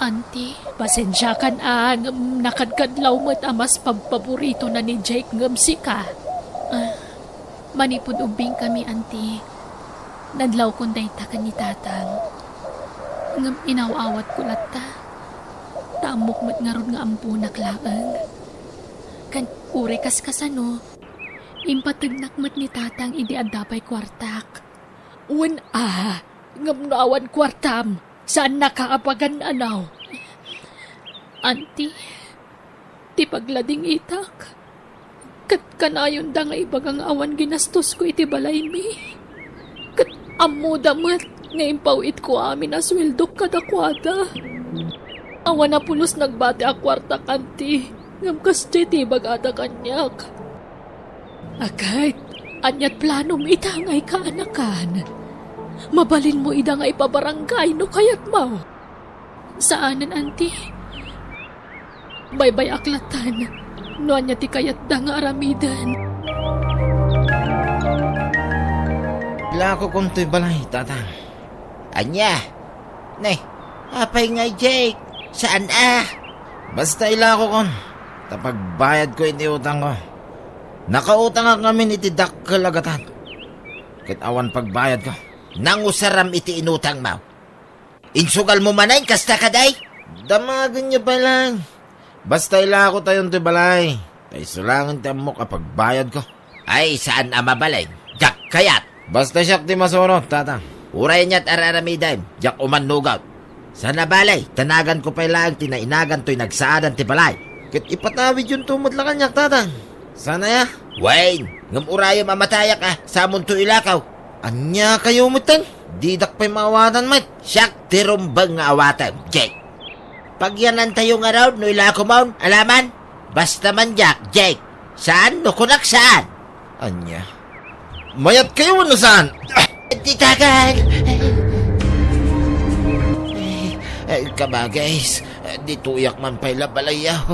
Auntie, pasensya kan nakadkadlaw mo't amas pagpaborito na ni Jake ngamsi ka. Manipod ubing kami, auntie. Nadlaw kong dayta ka ni tatang. Ngam inawawat ko lata. Taamok mat nga ron nga ampunak laang. Kan uri kas kasano. Impatagnak mat ni tatang idi adapay kwartak. Uwan ngam naawan kwartam. Saan nakaapagan anaw? Auntie, ti paglading itak. Kat kanayon da nga ibagang awan ginastos ko iti balay mi. Kat amo damat nga impawit ko amin na sweldo kadakwada. Awan na pulos nagbate a kwarta kanti. Ngam kas ti bagada kanyak. Agad, anyat plano mi itangay ka anakan. Mabalin mo ida nga ipabarangay no kayat mo. Saanan, auntie? Baybay aklatan. No anya ti kayat da nga aramidan. Bila ko kung to'y balay, tatang. Anya? Nay, apay nga, Jake. Saan Basta ila ko kon. Tapag bayad ko iti utang ko. Nakautang nga kami iti dakkel agatan. Kit awan pagbayad ko. Nangusaram iti inutang mo. Insugal mo manay, kasta ka day? Damagan niya pa lang. Basta ila ako tayong tibalay. Tay sulangan tayo mo kapag bayad ko. Ay, saan ang mabalay? Jak kayat. Basta siya ti masono, tatang. Uray niya't araramiday. Jak umanugaw. Sa nabalay, tanagan ko pa lang tinainagan to'y nagsaadan ti balay. Kit ipatawid yung tumod lang kanyak, tatang. Sana ya? Wayne, ngam urayo mamatayak samon to ilakaw. Anya kayo mutan? Didak pa'y maawatan, mat. Siyak tirumbang nga awatan, Jake. Pag yanan tayo nga raw, no ilako maun, alaman? Basta man, Jack, Jake. Saan? No kunak saan? Anya? Mayat kayo na saan? Titagan! Kabagays, dituyak man pa'y labalayaw.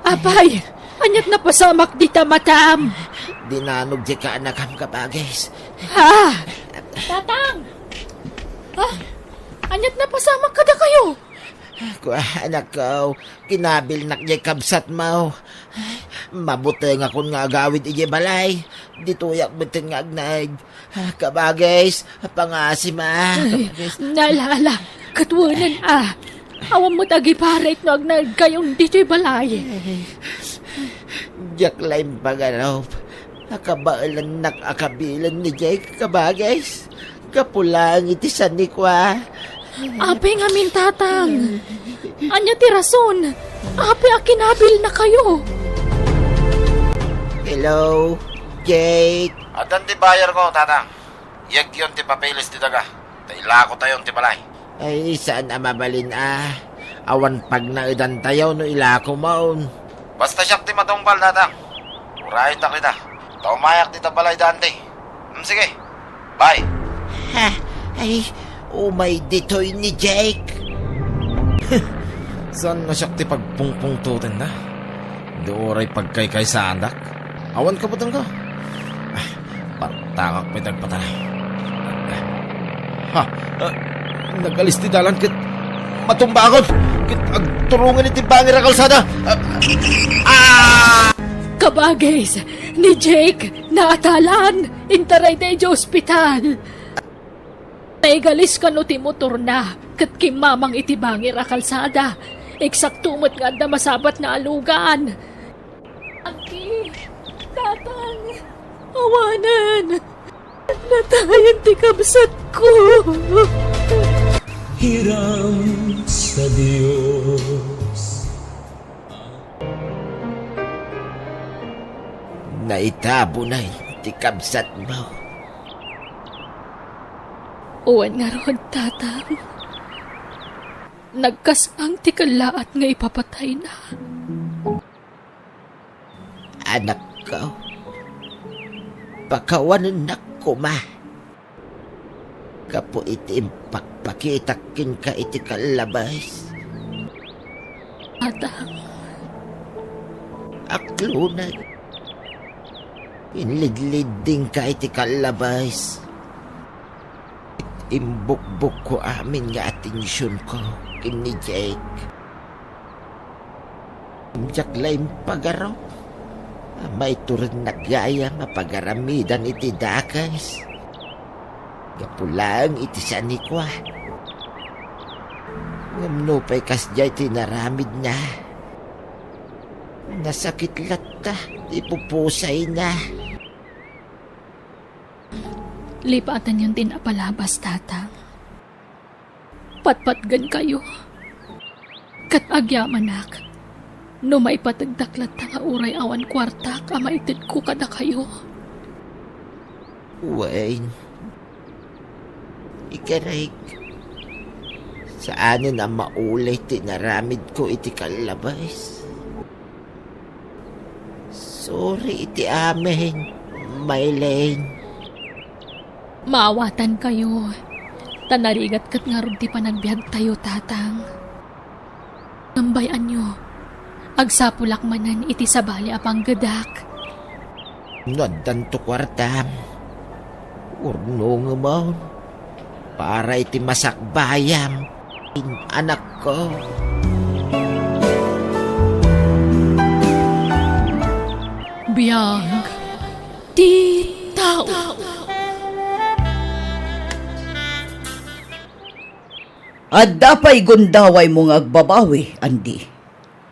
Apay, anyat na pasamak di tamatam. Dinanog di ka anak ang kabagays. Ha? Tatang! Ha? Anyat na pasamak kada kayo. Anak ko, kinabil nak di kabsat mo. Mabuti nga kung nga agawid ije balay. Dituyak bitin nga agnag. Kabagays, pangasima. Nalala, katwanan Awam mo tagi parit no agnag kayong dito'y balay. Jack laim pagaraw. Akabaalan nak akabilan ni Jake kabagays. Kapulang itisan ni kwa. Apay nga min tatang. Anya ti rason. Apay akinabil na kayo. Hello, Jake. Adan ti bayar ko, tatang. Yag yun ti papilis ti daga. Taila ko tayong ti balay. Ay, saan mabalin Awan pag naidan tayo no ilako maun. Basta siya ti matungpal, tatang. Urahin ta kita. Taumayak ti balay dante. Sige, bye. Ha, ay, umay dito'y ni Jake. Saan na siya ti pagpungpungtutin na? Dooray pagkaykay sa andak. Awan ka putang ka. Patangak may tagpatanay. Ha, nagalis ti dalan kit matumba ako. Kit agturungan iti bangir ang kalsada. Kabagays, ni Jake, naatalan. Intaray tayo ospital. Naigalis ka no ti motor na. Kat kimamang iti bangir a kalsada. Eksaktumot nga da masabat na alugaan. Aki, tatang, awanan. Natayan ti kabsat ko. Hiram sa Diyos. Naitabo na ti kabsat mo. Uwan nga ron, tatang. Nagkasang ti kalaat nga ipapatay na. Anak ko, pakawanan na kuma. Kapo iti pakpakitakin ka iti kalabas. Tatang, Aklunay. Inlidlid din ka iti kalabas. Imbukbuk ko amin nga atensyon ko kini Jake. Jack laim pagaraw. May turin na gaya mapagaramidan iti dakas. Gapulang iti sanikwa. Ngamno pa'y kasjay tinaramid na. Nasakit lata, ipupusay na. lipatan yun din apalabas, tatang. Patpatgan kayo. Kat agyamanak. No may patagdaklat nga uray awan kwarta ka maitid ko kada kayo. Wayne, ikarig. Saanin ang maulay tinaramid ko iti kalabas. Sorry iti amin, Maylene. Maawatan kayo. Tanarigat kat nga rin ti panagbiag tayo, tatang. Nambayan nyo. Agsapulak manan iti sabali apang gadak. Nadan to kwartam. Urno nga mo. Para iti masakbayam. Anak ko. Biyag. Di tao. At dapay gundaway mo nga agbabawi, Andi.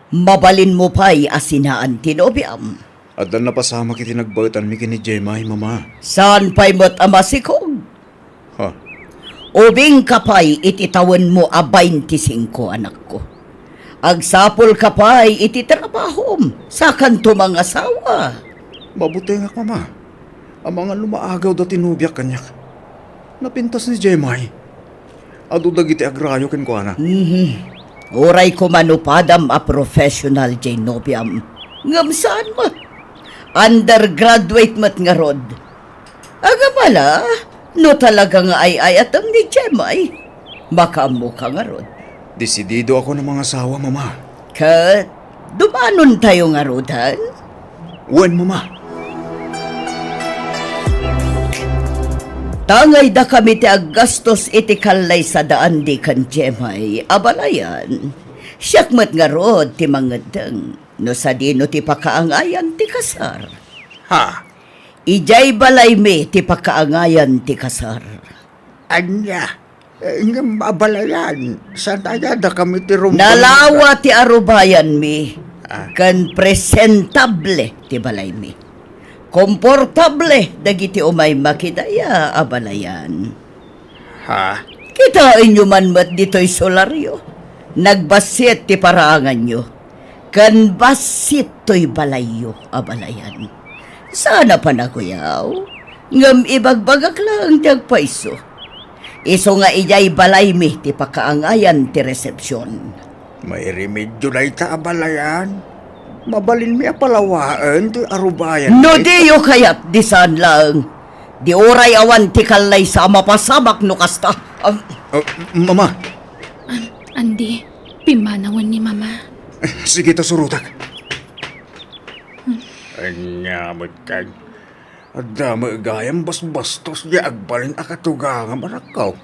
Mabalin mo pa'y asinaan tinobiam. Adan na pasama kiti nagbautan mi kini Jemay, mama. Saan pa'y mo't amasikog? Ha? Ubing kapay ititawan mo a 25 anak ko. Agsapol kapay ititrabahom sa kanto mga asawa. Mabuti nga, mama. Ang mga lumaagaw da tinubyak kanyak. Napintas ni Jemay. Adu dagiti agrayo ken ko ana. Uray ko manupadam a professional Janobiam. Ngam saan mo? Undergraduate mat nga rod. Aga pala, no talaga nga ay atam ni Jemay. Makamu ka nga rod. Desidido ako ng mga asawa, mama. Kat, dumanon tayo nga rodan? Wen, mama. Tangay da kami ti aggastos iti kalay sa daan di kan Jemay, abalayan. Siyakmat nga rod ti mangadang, no sa dino ti pakaangayan ti kasar. Ha? Ijay balay mi ti pakaangayan ti kasar. Anya? Nga mabalayan. Sa dayada kami ti Nalawa ti arubayan mi, kan presentable ti balay mi. Komportable dagiti umay makidaya abalayan. Ha? Kitain nyo man mat dito'y solaryo. Nagbasit ti parangan nyo. Kan basit to'y balayo abalayan. Sana pa na kuyaw. Ngam ibagbagak lang tiyagpaiso. Iso nga ijay balay mi ti pakaangayan ti resepsyon. May remedyo na ita abalayan. Mabalin mi apalawaan ti arubayan. No diyo kayat di saan lang. Di oray awan ti kalay sa mapasamak no kasta. Mama. Andi, pimanawan ni Mama. Sige ta surutak. Anya mo kag. Adda magayam bastos di agbalin akatugang marakaw.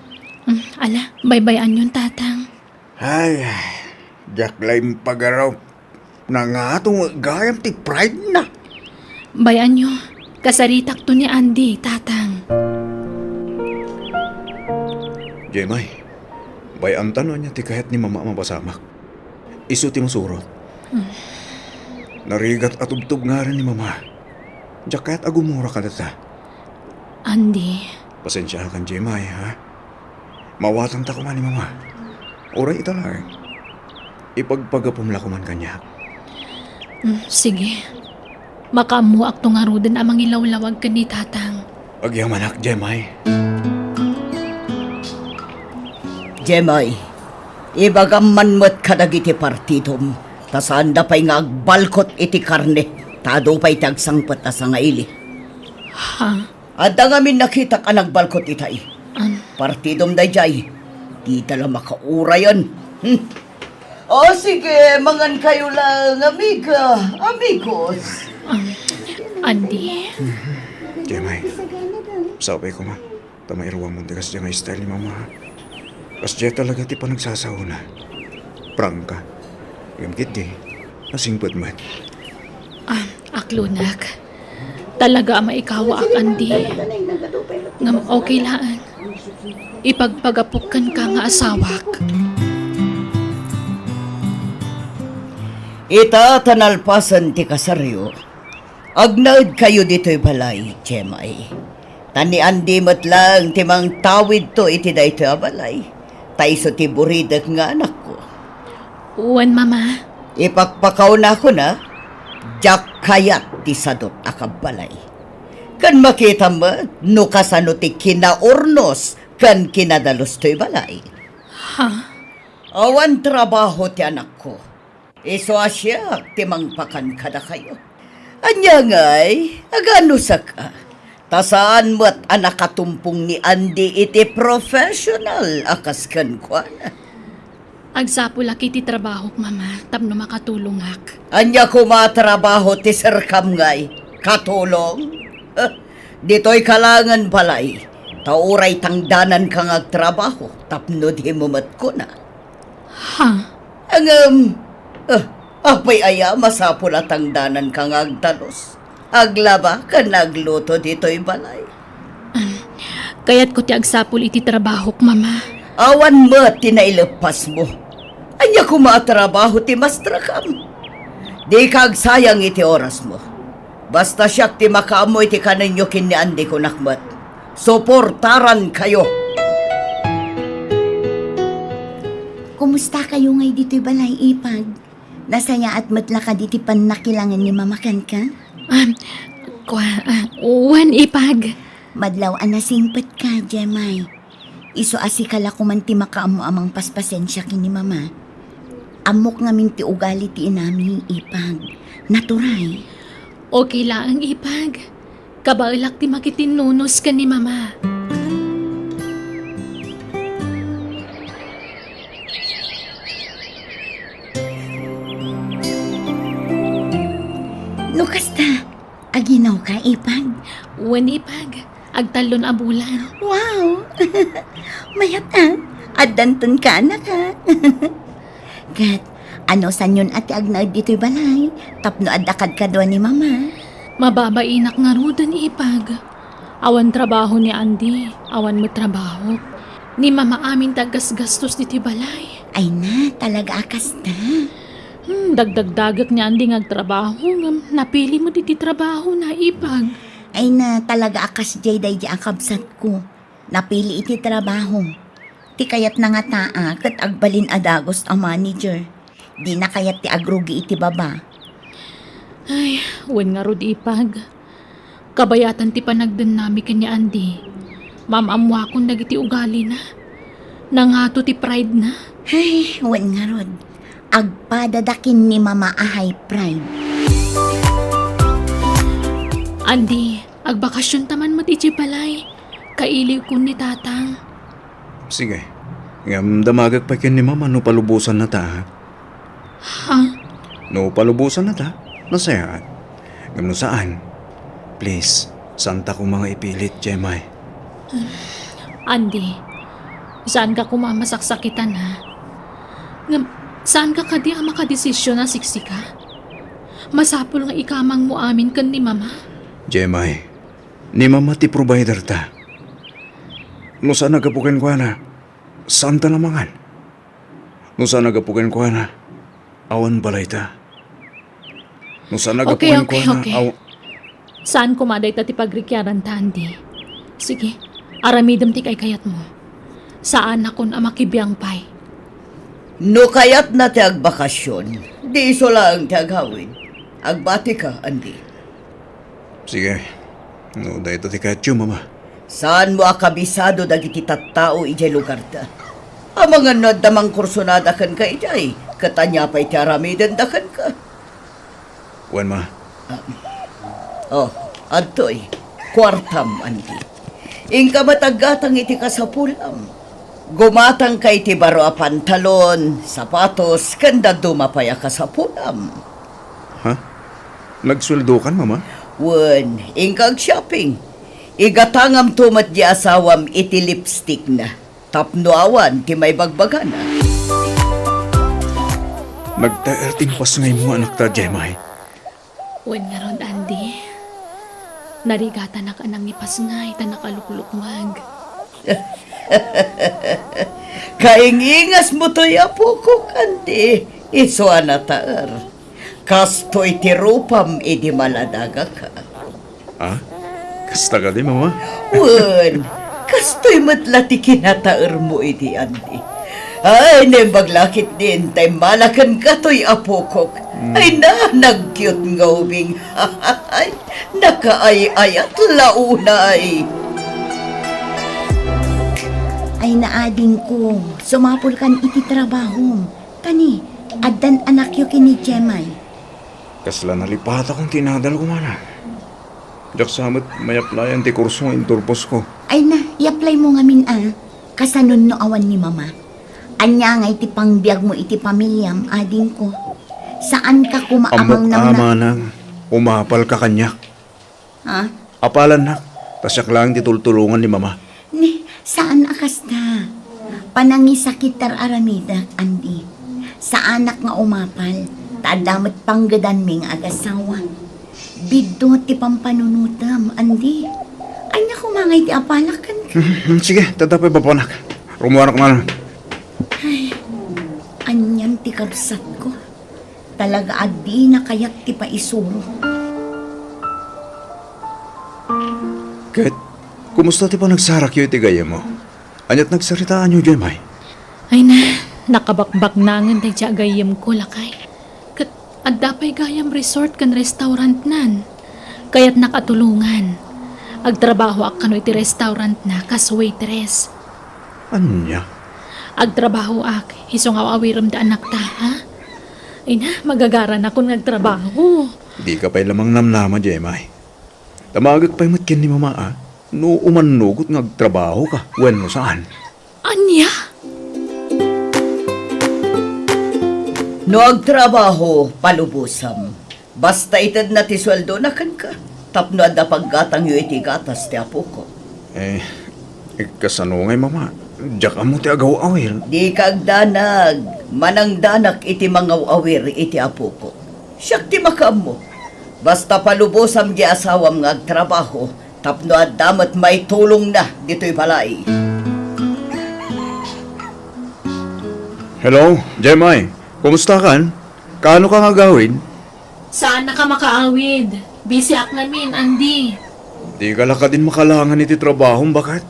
Ala, baybayan yun, tatang. Ay, jaklay pagaraw. Nangatong gayam ti pride na. Bayan nyo, kasaritak to ni Andy, tatang. Jemay, bayan tanon niya ti kahit ni mama mapasamak. Isu ti masurot. Narigat at tubtub nga rin ni mama. Diyak kahit agumura ka data. Andy, Pasensya kan Jemay, ha? Mawatang ta kuman ni mama. Oray italar. Ipagpagapumla kuman kanya. sige. Makamuak to nga rodin amang ilawlawag ka ni tatang. Agyamanak, Jemay. Jemay, ibagam manmat kadagiti partidom. Tasanda pa'y nga agbalkot iti karne. Tado pa'y tagsangpat sa nga ili. Ha? At ngamin nakita ka nagbalkot itay. Partidom day jay. Di tala makaurayan. O sige, mangan kayo lang, amiga, amigos. Andy, Jemay, sabay ko ma. Tamairuwa mo tigas dyan nga style ni mama. Kas dyan talaga ti pa nagsasahuna. Prangka. Gamkit di. Nasingpad man. aklunak. Talaga maikawa ak Andy. Ngam okay laan. Ipagpagapukan ka nga asawak. Ita tanalpasan ti kasaryo. Agnaud kayo dito'y balay, Jemay. Tani andi mat lang timang tawid to iti dayto a balay. Taiso ti buridak nga anak ko. Uwan, Mama. Ipakpakaw na ko na, jak kayat ti sadot akabalay. Kan makita mo, no kasano ti kinaurnos, kan kinadalos to'y balay. Ha? Awan trabaho ti anak ko. Iso asya, timang pakan kada kayo. Anya nga'y, agano sa ka. Tasaan mo't anak katumpong ni Andy iti professional akas kan kwa na. Agsapula kiti trabaho, Mama. Tapno makatulong ak. Anya ko matrabaho ti serkam nga'y, katulong. Dito'y kalangan palay. Tauray tangdanan kang agtrabaho, tapno di mo mat ko na. Ha? Ang, apay aya masapul at tangdanan kang agtalos. Aglaba ka nagluto dito'y balay. Kaya't ko ti agsapul iti trabaho, Mama. Awan mo tinailepas mo. Anya kumatrabaho ti mastrakam. Di kag sayang iti oras mo. Basta siyak ti makaamoy ti kaninyo kini Andi ko nakmat. Suportaran kayo. Kumusta kayo ngay dito'y balay, Ipag? Nasaya at matla ka diti panakilangan ni mamakan ka? Uwan, Ipag. Madlaw na simpet ka, Jemay. Iso asikala ko man ti makaamo amang paspasensya kini mama. Amok ngamin ti ugali ti inami, Ipag. Naturay. Okay lang, Ipag. Kabailak ti makitinunos ka ni Mama. Lukas ta. Aginaw ka, Ipag. Uwan, Ipag. Agtalon a bulan. Wow! Mayat Adanton ka na ka. Gat, ano sanyon ati agnaad dito'y balay? Tapno adakad ka doon ni mama. Mababainak nga rudan, Ipag. Awan trabaho ni Andy. Awan mo trabaho. Ni Mama amin tagas-gastos diti balay. Ay na, talaga akas na. Dagdag-dagak ni Andy ngagtrabaho. Napili mo diti trabaho na, Ipag. Ay na, talaga akas jay day di ang kabsat ko. Napili iti trabaho. Ti kayat na nga taa, kat agbalin adagos ang manager. Di na kayat ti agrugi iti baba. Ay, wen nga rod, Ipag. Kabayatan ti panagdan nami kanya Andy. Mamamwa kong nagiti ugali na. Nangato ti pride na. Ay, wan nga rod. Agpadadakin ni mama ahay pride. Andy, agbakasyon taman mo ti balay. Kailiw ko ni tatang. Sige. Ngam damagag pa kin ni mama no palubusan na ta. Ha? No palubusan na ta. Nasayaan. Ngam no saan? Please, santa ko mga ipilit, Jemay. Andy, saan ka kumamasaksakitan ha? Saan ka kadi ang makadesisyon na siksika? Masapol nga ikamang mo amin kan ni Mama. Jemay, ni mama ti provider ta. No saan nagapukin ko na? Santa namangan. No saan nagapukin ko na? Awan balay ta. No saan nagapukin ko na? Okay. Saan kumaday ta ti pagrikyaran ta, Andy? Sige, aramidam ti kay kayat mo. Saan akon ang makibiyang pay? No kayat na ti agbakasyon. Di iso lang ti aghawin. Agbati ka, Andi. Sige. No, dahil ito ti katyo, mama. Saan mo akabisado dagiti tattao ijay lugar ta? Ang mga nadamang kursonada kan ka ijay. Katanya pa iti aramiden da kan ka. Wan, ma. Oh, adtoy. Kwartam, Andi. Ingka matagatang iti kasapulam. Gumatang ka iti baro a pantalon, sapatos, kanda dumapaya ka sa pulam. Ha? Nagsweldo kan, mama? Wen, ingkag shopping. Igatangam tumat di asawam iti lipstick na. Tapno awan ti may bagbagan na. Nagtaerting pas ngay mo anak ta, Jemay. Wen nga ron, Andy. Narigata na ka nang ipasngay ta nakaluklukmag. Kaingingas mo to yapo ko, Kandi. Iso anataar. Kastoy ti rupam idi maladaga ka. Ah? Kasta ka di, mama? Wen, kastoy matla ti kinataar mo idi, Andi. Ay, nembaglakit din, tay malakan katoy apokok. Ay na, nag-cute nga ubing. Ay, nakaay-ayat launay. Ay naading ko, sumapol kan iti trabaho. Tani, addan anak yu kini Jemay. Kasla nalipat akong tinadal ko, mana. Jak samot may applyan ti kurso ng turpos ko. Ay na, i-apply mo ngamin kasanon no awan ni mama. Anya nga iti pangbiag mo iti pamilyam, ading ko. Saan ka kumaamang Amot-ama nang umapal ka kanyak. Ha? Apalan na. Tasyak lang titultulungan ni mama. Ni, saan akas na? Panangisakit tar aramida, Andi. Sa anak nga umapal, tadamat panggadan ming agasawa. Biddo ti pampanunutam, Andi. Anya kumangay ti apalakan ka. Sige, tatapay papanak. Rumuha ka man. Anyan ti kabsat ko. Talaga adi na kayak ti paisuro. Ket, kumusta ti pa nagsarak yun ti gaya mo? Anyat nagsaritaan nyo, Jemay. Ay na, nakabakbak na nga day siya gayam ko lakay. Kat adda pa'y gayam resort kan restaurant nan. Kaya't nakatulungan. Agtrabaho ak kano iti restaurant na kas waitress. Anya? Agtrabaho ak, isong awawiram da anak ta, ha? Ay na, magagaran ako nagtrabaho. Di ka pa'y lamang namnama, Jemay. Tamagag pa'y matkin ni mama, ah. No umanugot ngagtrabaho ka. Wen mo saan? Anya? No agtrabaho, palubusam. Basta itad na ti sweldo na kan ka. Tapno adda paggatang yu iti gatas ti apo ko. Kasano ngay mama? Diyak mo ti agaw awir. Di kagdanag, manang danak iti mga awir iti apo ko. Siyak ti makam mo. Basta palubosam di asawam nga agtrabaho, tapno at damat may tulong na dito'y balay. Hello, Jemay. Kumusta kan? Kaano ka nga gawin? Saan na ka makaawid? Busy ak namin, Andy. Di ka laka din makalangan iti trabahong bakat?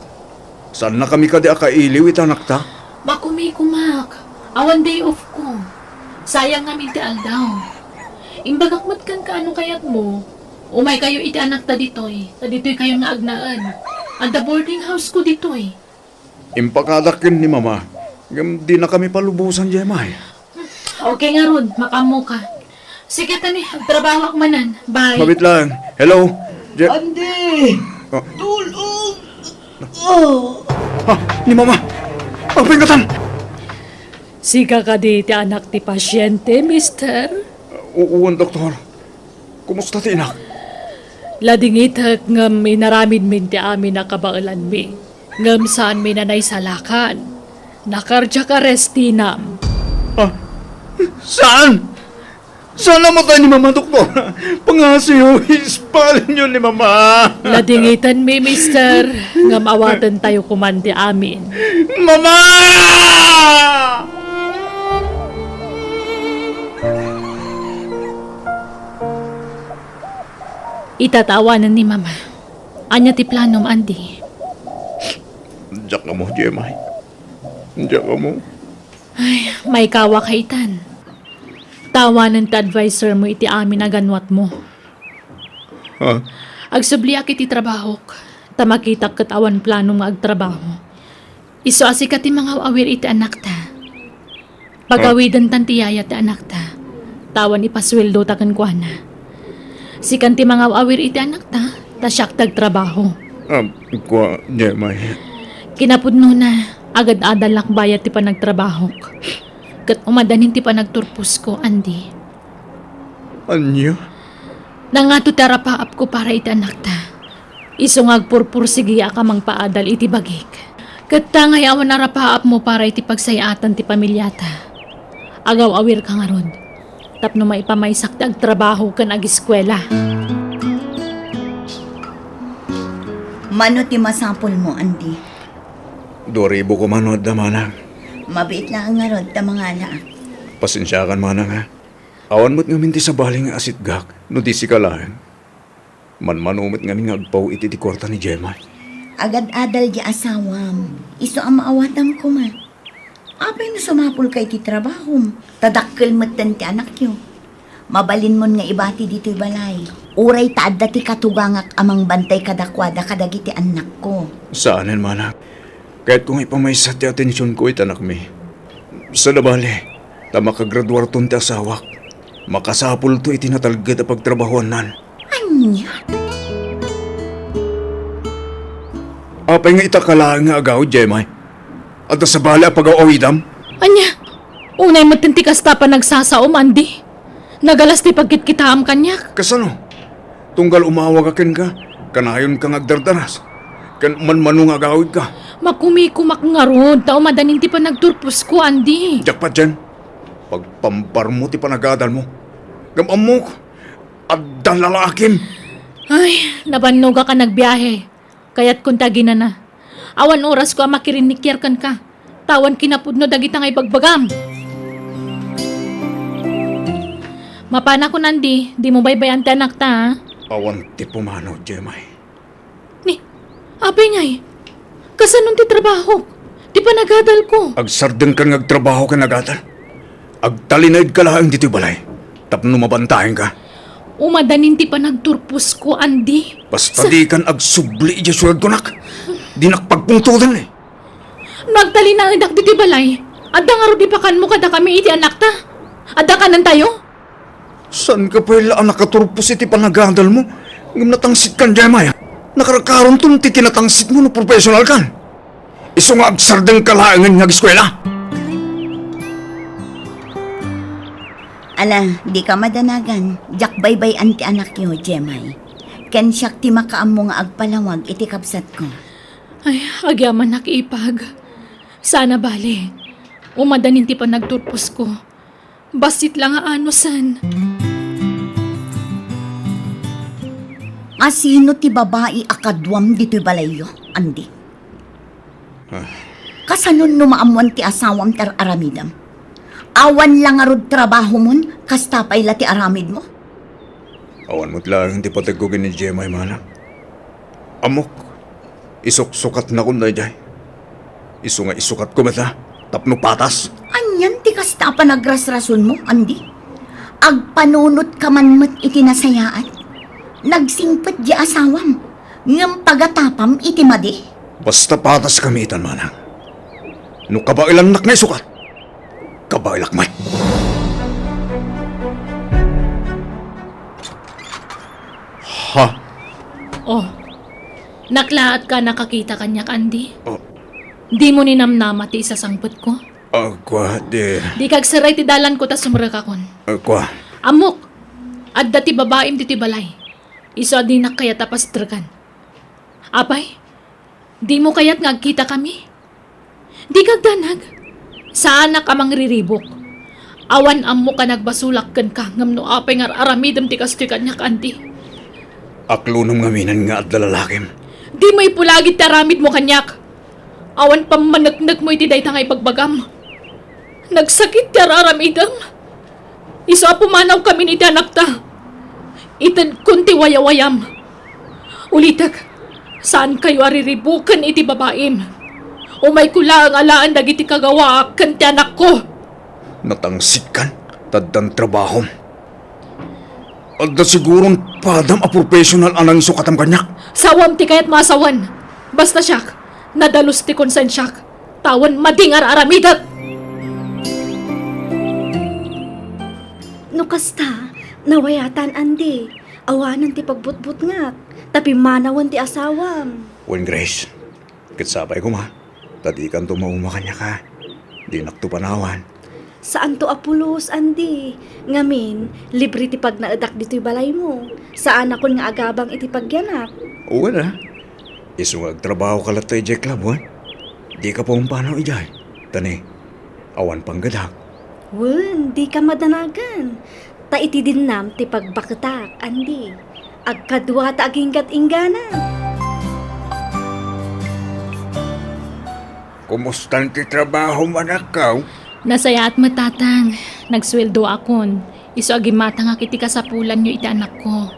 Saan na kami ka di akailiw itanak ta? Makumikumak. Awan day off ko. Sayang namin ti aldaw. Imbagak mat kan kaano kayat mo. Umay kayo iti anak ta ditoy. Ta ditoy kayo nga agnaan. Anda boarding house ko ditoy. Impakadakin ni mama. Di na kami palubusan, Jemay. Okay nga ron, makamo ka. Sige tani, trabaho ak manan. Bye. Mabit lang. Hello? Andi! Oh. Tulong! Oh! Ni mama! Pagpingatan! Sika ka di ti anak ti pasyente, mister. Uwan, doktor. Kumusta ti inak? Ladingitak ngam inaramid min ti amin na kabaulan mi. Ngam saan mi nanay salakan. Nakardiak arrest tinam. Saan? Saan namatay ni mama, doktor? Pangasiyo, ispalin yun ni mama. Ladingitan mi, mister. Ngam awatan tayo kumandi amin. Mama! Itatawanan ni mama. Anya ti planom, Andy. Diyak ka mo, Jemay. Diyak ka mo. Ay, may kawa kaitan. Tawanan ti advisor mo iti amin na ganwat mo. Ha? Agsubli ak iti trabahok. Tamakitak kat awan plano nga agtrabaho. Iso asikat ti mga awir iti anak ta. Pagawidan tan ti yaya ti anak ta. Tawan ipasweldo ta kan kuana. Sikan ti mga awir iti anak ta. Ta siyak tagtrabaho. Kwa, Jemay. Kinapudno na. Agad adalak bayat ti panagtrabahok. Kat umadanin ti panagturpus ko, Andy. Anya? Nangato tarapaap ko para iti anak ta. Isungag purpur sige akamang paadal iti bagik. Kat tangay awan narapaap mo para iti pagsayatan ti pamilyata. Agaw awir ka nga ron. Tapno maipamaysak ti agtrabaho kan agiskwela. Mano ti masapol mo, Andy? 2,000 ko manood na manang. Mabait na ang ngarod ta mga anak. Pasensya kan manang ha. Awan mo't ngamin ti sa baling nga asit gak, no di si kalahan. Man-manumit ngamin nga agpaw iti ti kwarta ni Jemay. Agad adal di asawam. Iso ang maawatan ko man. Apay no sumapol kay ti trabaho. Tadakkel matan ti anak yo. Mabalin mon nga ibati dito'y balay. Uray taadda ti katugangak amang bantay kadakwada kadagiti anak ko. Saanan manang? Kahit kung ipamaysa ti atensyon ko itanak mi. Sa labali, ta makagraduar ton ti asawak. Makasapul to itinatalgad a pagtrabahoan nan. Anya? Apay nga itakalaan nga agaw, Jemay. At sa bala pag-awidam. Anya, unay matintikas ta pa nagsasaom, Andy. Nagalas ti pagkitkitaam kanyak. Kasano? Tunggal umawag akin ka, kanayon kang agdardaras. Kan man-manong agawid ka. Makumikumak nga ron, tao madaning ti pa nagturpus ko, Andy. Diyak pa dyan. Pagpampar mo ti panagadal mo. Gamamok. At dalalakim. Ay, nabannog ka nagbiyahe. Kaya't kung tagina na. Awan oras ko makirinikyer kan ka. Tawan kinapudno dagita nga ibagbagam. Mapana ko nandi, di mo baybayan ti anak ta, ha? Awan ti pumanaw, Jemay. Ni, apay ngay, kasanon ti trabaho? Di pa nagadal ko. Agsardeng kan ngagtrabaho ka nagatan. Agtalinaid ka lang dito balay. Tapno mabantahin ka. Umadanin ti pa nagturpus ko, Andi. Basta di kan agsubli iya suwag ko nak. Di nakpagpungtudan eh. Nagtali na idak diti balay. Adda nga ro di pa kan mo kada kami iti anak ta. Adda kanan tayo? San ka pala ang nakaturpos iti panagadal mo? Ngam natangsit kan, Jemay. Nakarakaron tun ti kinatangsit mo no professional kan. Iso nga agsardeng kalaangan nga eskwela. Ala, di ka madanagan. Jak baybay anti anak yo, Jemay. Ken siyak ti makaammo nga agpalawag iti kapsat ko. Ay, agyaman nakipag. Sana bali. Umadanin ti pa nagturpus ko. Basit lang nga anusan. Asino ti babae akadwam dito'y balayo, Andi? Kasanon numaamuan ti asawam tar aramidam? Awan lang arod trabaho mon, kastapay la ti aramid mo? Awan mo't lang hindi patagugin ni Jemay mana. Amok, isok-sukat na kun na jay. Iso nga isukat ko mata, tapno patas. Anyan ti kasta pa nagrasrason mo, Andi? Agpanunot ka man mat iti nasayaan. Nagsingpet di asawam. Ngam pagatapam iti madi. Basta patas kamitan manang. No kabailan nak na isukat. Kabailak may. Ha? Oh, naklaat ka nakakita kanyak, Andi. Oh. Di mo ninamnama ti isasangpot ko. Agwa, di. Di kagsaray ti dalan ko ta sumra ka kon. Agwa. Amok! Adda ti babaim ti balay. Iso di na kaya tapas dragan. Apay, di mo kaya't ngagkita kami? Di kagdanag. Saan na ka mang riribok? Awan ammo ka nagbasulak kan ka ngam no apay nga aramidam ti kastoy kanyak, Andi. Aklunong ngaminan nga at lalalakim. Di mo ipulagit ti aramid mo kanyak. Awan pamanagnag mo iti dayta nga ipagbagam. Nagsakit ti aramidam. Iso pumanaw kami ni anak ta. Itan kunti wayawayam. Ulitag, saan kayo ariribukan iti babaim? Umay kula ang alaan dagiti kagawa kan ti anak ko. Natangsit kan, taddan trabaho. Adda sigurong padam a professional anang sukatam kanyak. Sawam ti kayat masawan. Basta siyak, nadalos ti konsensyak. Tawan madingar aramidat. No kasta, nawayatan Andi. Awanan ti pagbutbut nga. Tapi manawan ti asawam. Wen Grace, kitsabay ko ma. Tadikan tumauma kanya ka. Di naktupanawan. Saan to apulos, Andi? Ngamin, libre ti pag naadak dito'y balay mo. Saan ako nga agabang iti pagyanak? Oo na. Iso nga agtrabaho ka latay Jack Club, wan. Di ka pumpanaw ijay. Tani, awan pang gadak. Wen, di ka madanagan. Ta iti din nam ti pagbaketak, Andi. Agkadwa ta aginggat ingganan. Kumusta ti trabaho manakaw? Nasaya at matatang. Nagsweldo akon. Iso agimata nga kiti kasapulan nyo iti anak ko.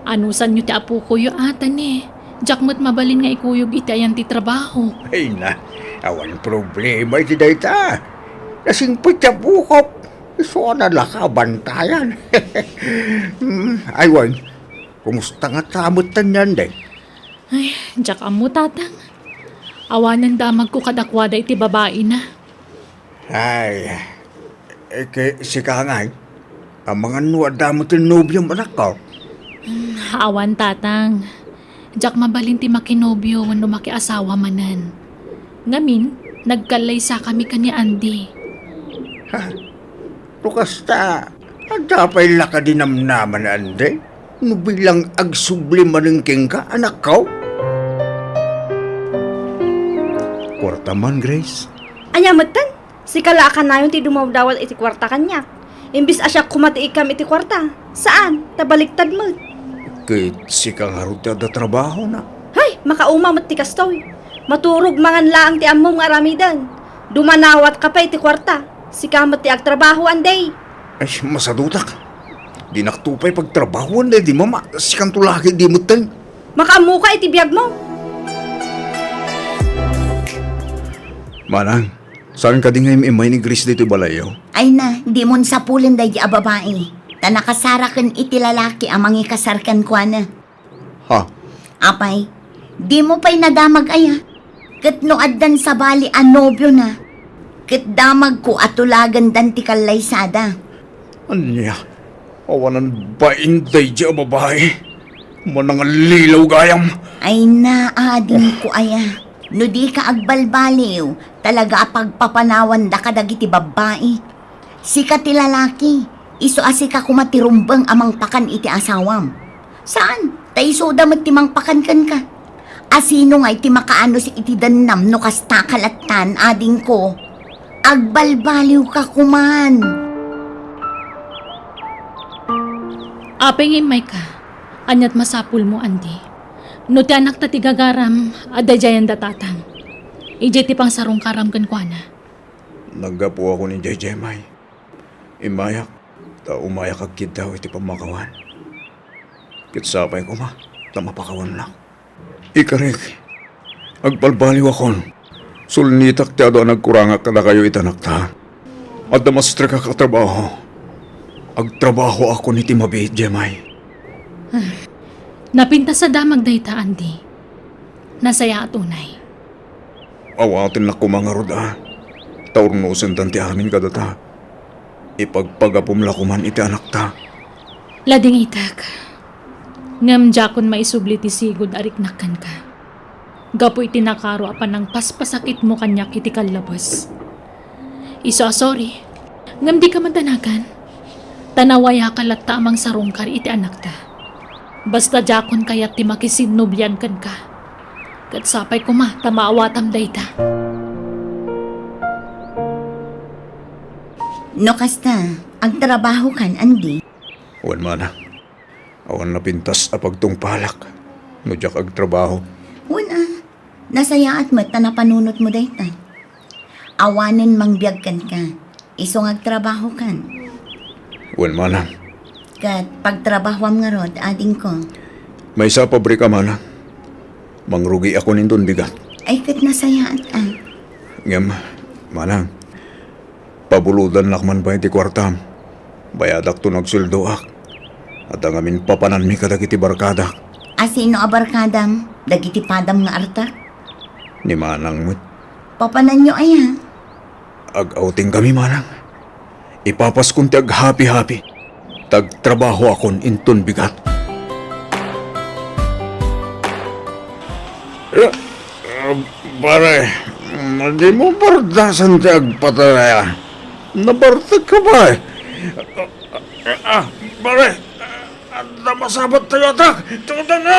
Anusan nyo ti apo ko yo atan eh. Jakmat mabalin nga ikuyog iti ayan ti trabaho. Ay na, awan problema iti dayta. Nasingpit sa bukop. Iso na lakabantayan. Aywan, kumusta nga tamutan yan day? Ay, jak amo tatang. Awanan damag ko kadakwada iti babae na. Ay, si Kangay, ang mga nuwada mo til nobyo manak ko. Awan tatang. Jak mabalin ti makinobyo wano makiasawa manan. Ngamin, nagkalay sa kami kani Andi. Ha? Lukasta, adapay laka dinamnaman ande. No bilang agsubli maningking ka, anak ko. Kwarta man, Grace. Anyamatan, si kalaakan na yun ti dumawdawal iti kwarta kanyak. Imbis asya kumati ikam iti kwarta. Saan? Tabaliktad mo. Kahit si Kangarot da trabaho na. Hay, makauma mat ti kastoy. Maturog mangan laang ti ammo nga aramidan. Dumanawat ka pa iti kwarta. Si kamat ti agtrabaho anday. Ay, masadutak. Di naktupay pagtrabahuan di mama. Si kantulaki di mo ten. Makaamu ka iti biyag mo. Manang, saan ka di ngayon imay ni Gris dito balayo? Ay na, di mon sapulin day a babae. Ta nakasarakan iti lalaki amang ikasarkan kwa na. Ha? Apay, di mo pa'y nadamag aya. Kat no addan sa bali a nobyo na. Kat damag ko atulagan dan ti kalaysada. Anya? Awanan ba inday di a babae? Manang lilaw gayam. Ay na, adin ko aya. No di ka agbalbaliw, talaga pagpapanawan da kadagiti babae. Sika ti lalaki, iso asika kumatirumbang amang pakan iti asawam. Saan? Taiso damat timang pakan kan ka. Asino nga iti makaano si iti danam no kasta kalatan ading ko. Agbalbaliw ka kuman. Apeng imay ka. Anyat masapul mo, Andi. No ti anak ta ti gagaram, adayjayan datatang. Ije ti pang sarong karam kan kwa na. Naggapo ako ni Jay May. Imayak, ta umayak agkid daw iti pamakawan. Kitsapay ko ma, ta mapakawan lang. Ikarik, agbalbaliw akon. Sulnitak ti ado nagkuranga kada kayo itanak ta. At damastre ka katrabaho. Agtrabaho ako ni Timabi, Jemay. Napinta sa damag dayta, Andi. Nasaya at unay. Awatin na kumangarod Taurnusan tanti amin kadata. Ipagpagapom lakuman iti anak ta. Lading itak. Ngam jakon maisubli ti sigod ariknakan ka. Gapo iti nakaro apan ng paspasakit mo kanyak iti kalabas. Iso sorry. Ngam di ka madanagan. Tanawaya kalatta amang sarungkar iti anak ta. Basta jakon kayat ti makisinubyan kan ka. Kat sapay ko ma, tamaawatam dayta. No kasta, agtrabaho kan, Andi. Awan mana. Awan na pintas apagtong palak. Nudyak agtrabaho. Una, nasaya at mat na napanunot mo dayta. Awanin mangbiyag kan ka. Isong agtrabaho kan. Awan mana. Kat pagtrabahwam nga rod, ading ko. May sa pabrika mana. Mangrugi ako nindon bigat. Ay kat nasaya at Ngam, manang. Pabuludan lakman ba iti kwartam. Bayadak to nagsuldoak. At ang amin papanan mi kadagiti barkadak. Asino abarkadam, dagiti padam nga arta. Ni manang mo't. Papanan nyo ay ha. Ag-outing kami manang. Ipapas kun ti ag-happy-happy. Tagtrabaho akon inton bigat. Pare, hindi mo bardasan ti agpatalaya. Nabartag ka ba eh? Pare, namasabat tayo atak. Tudan na!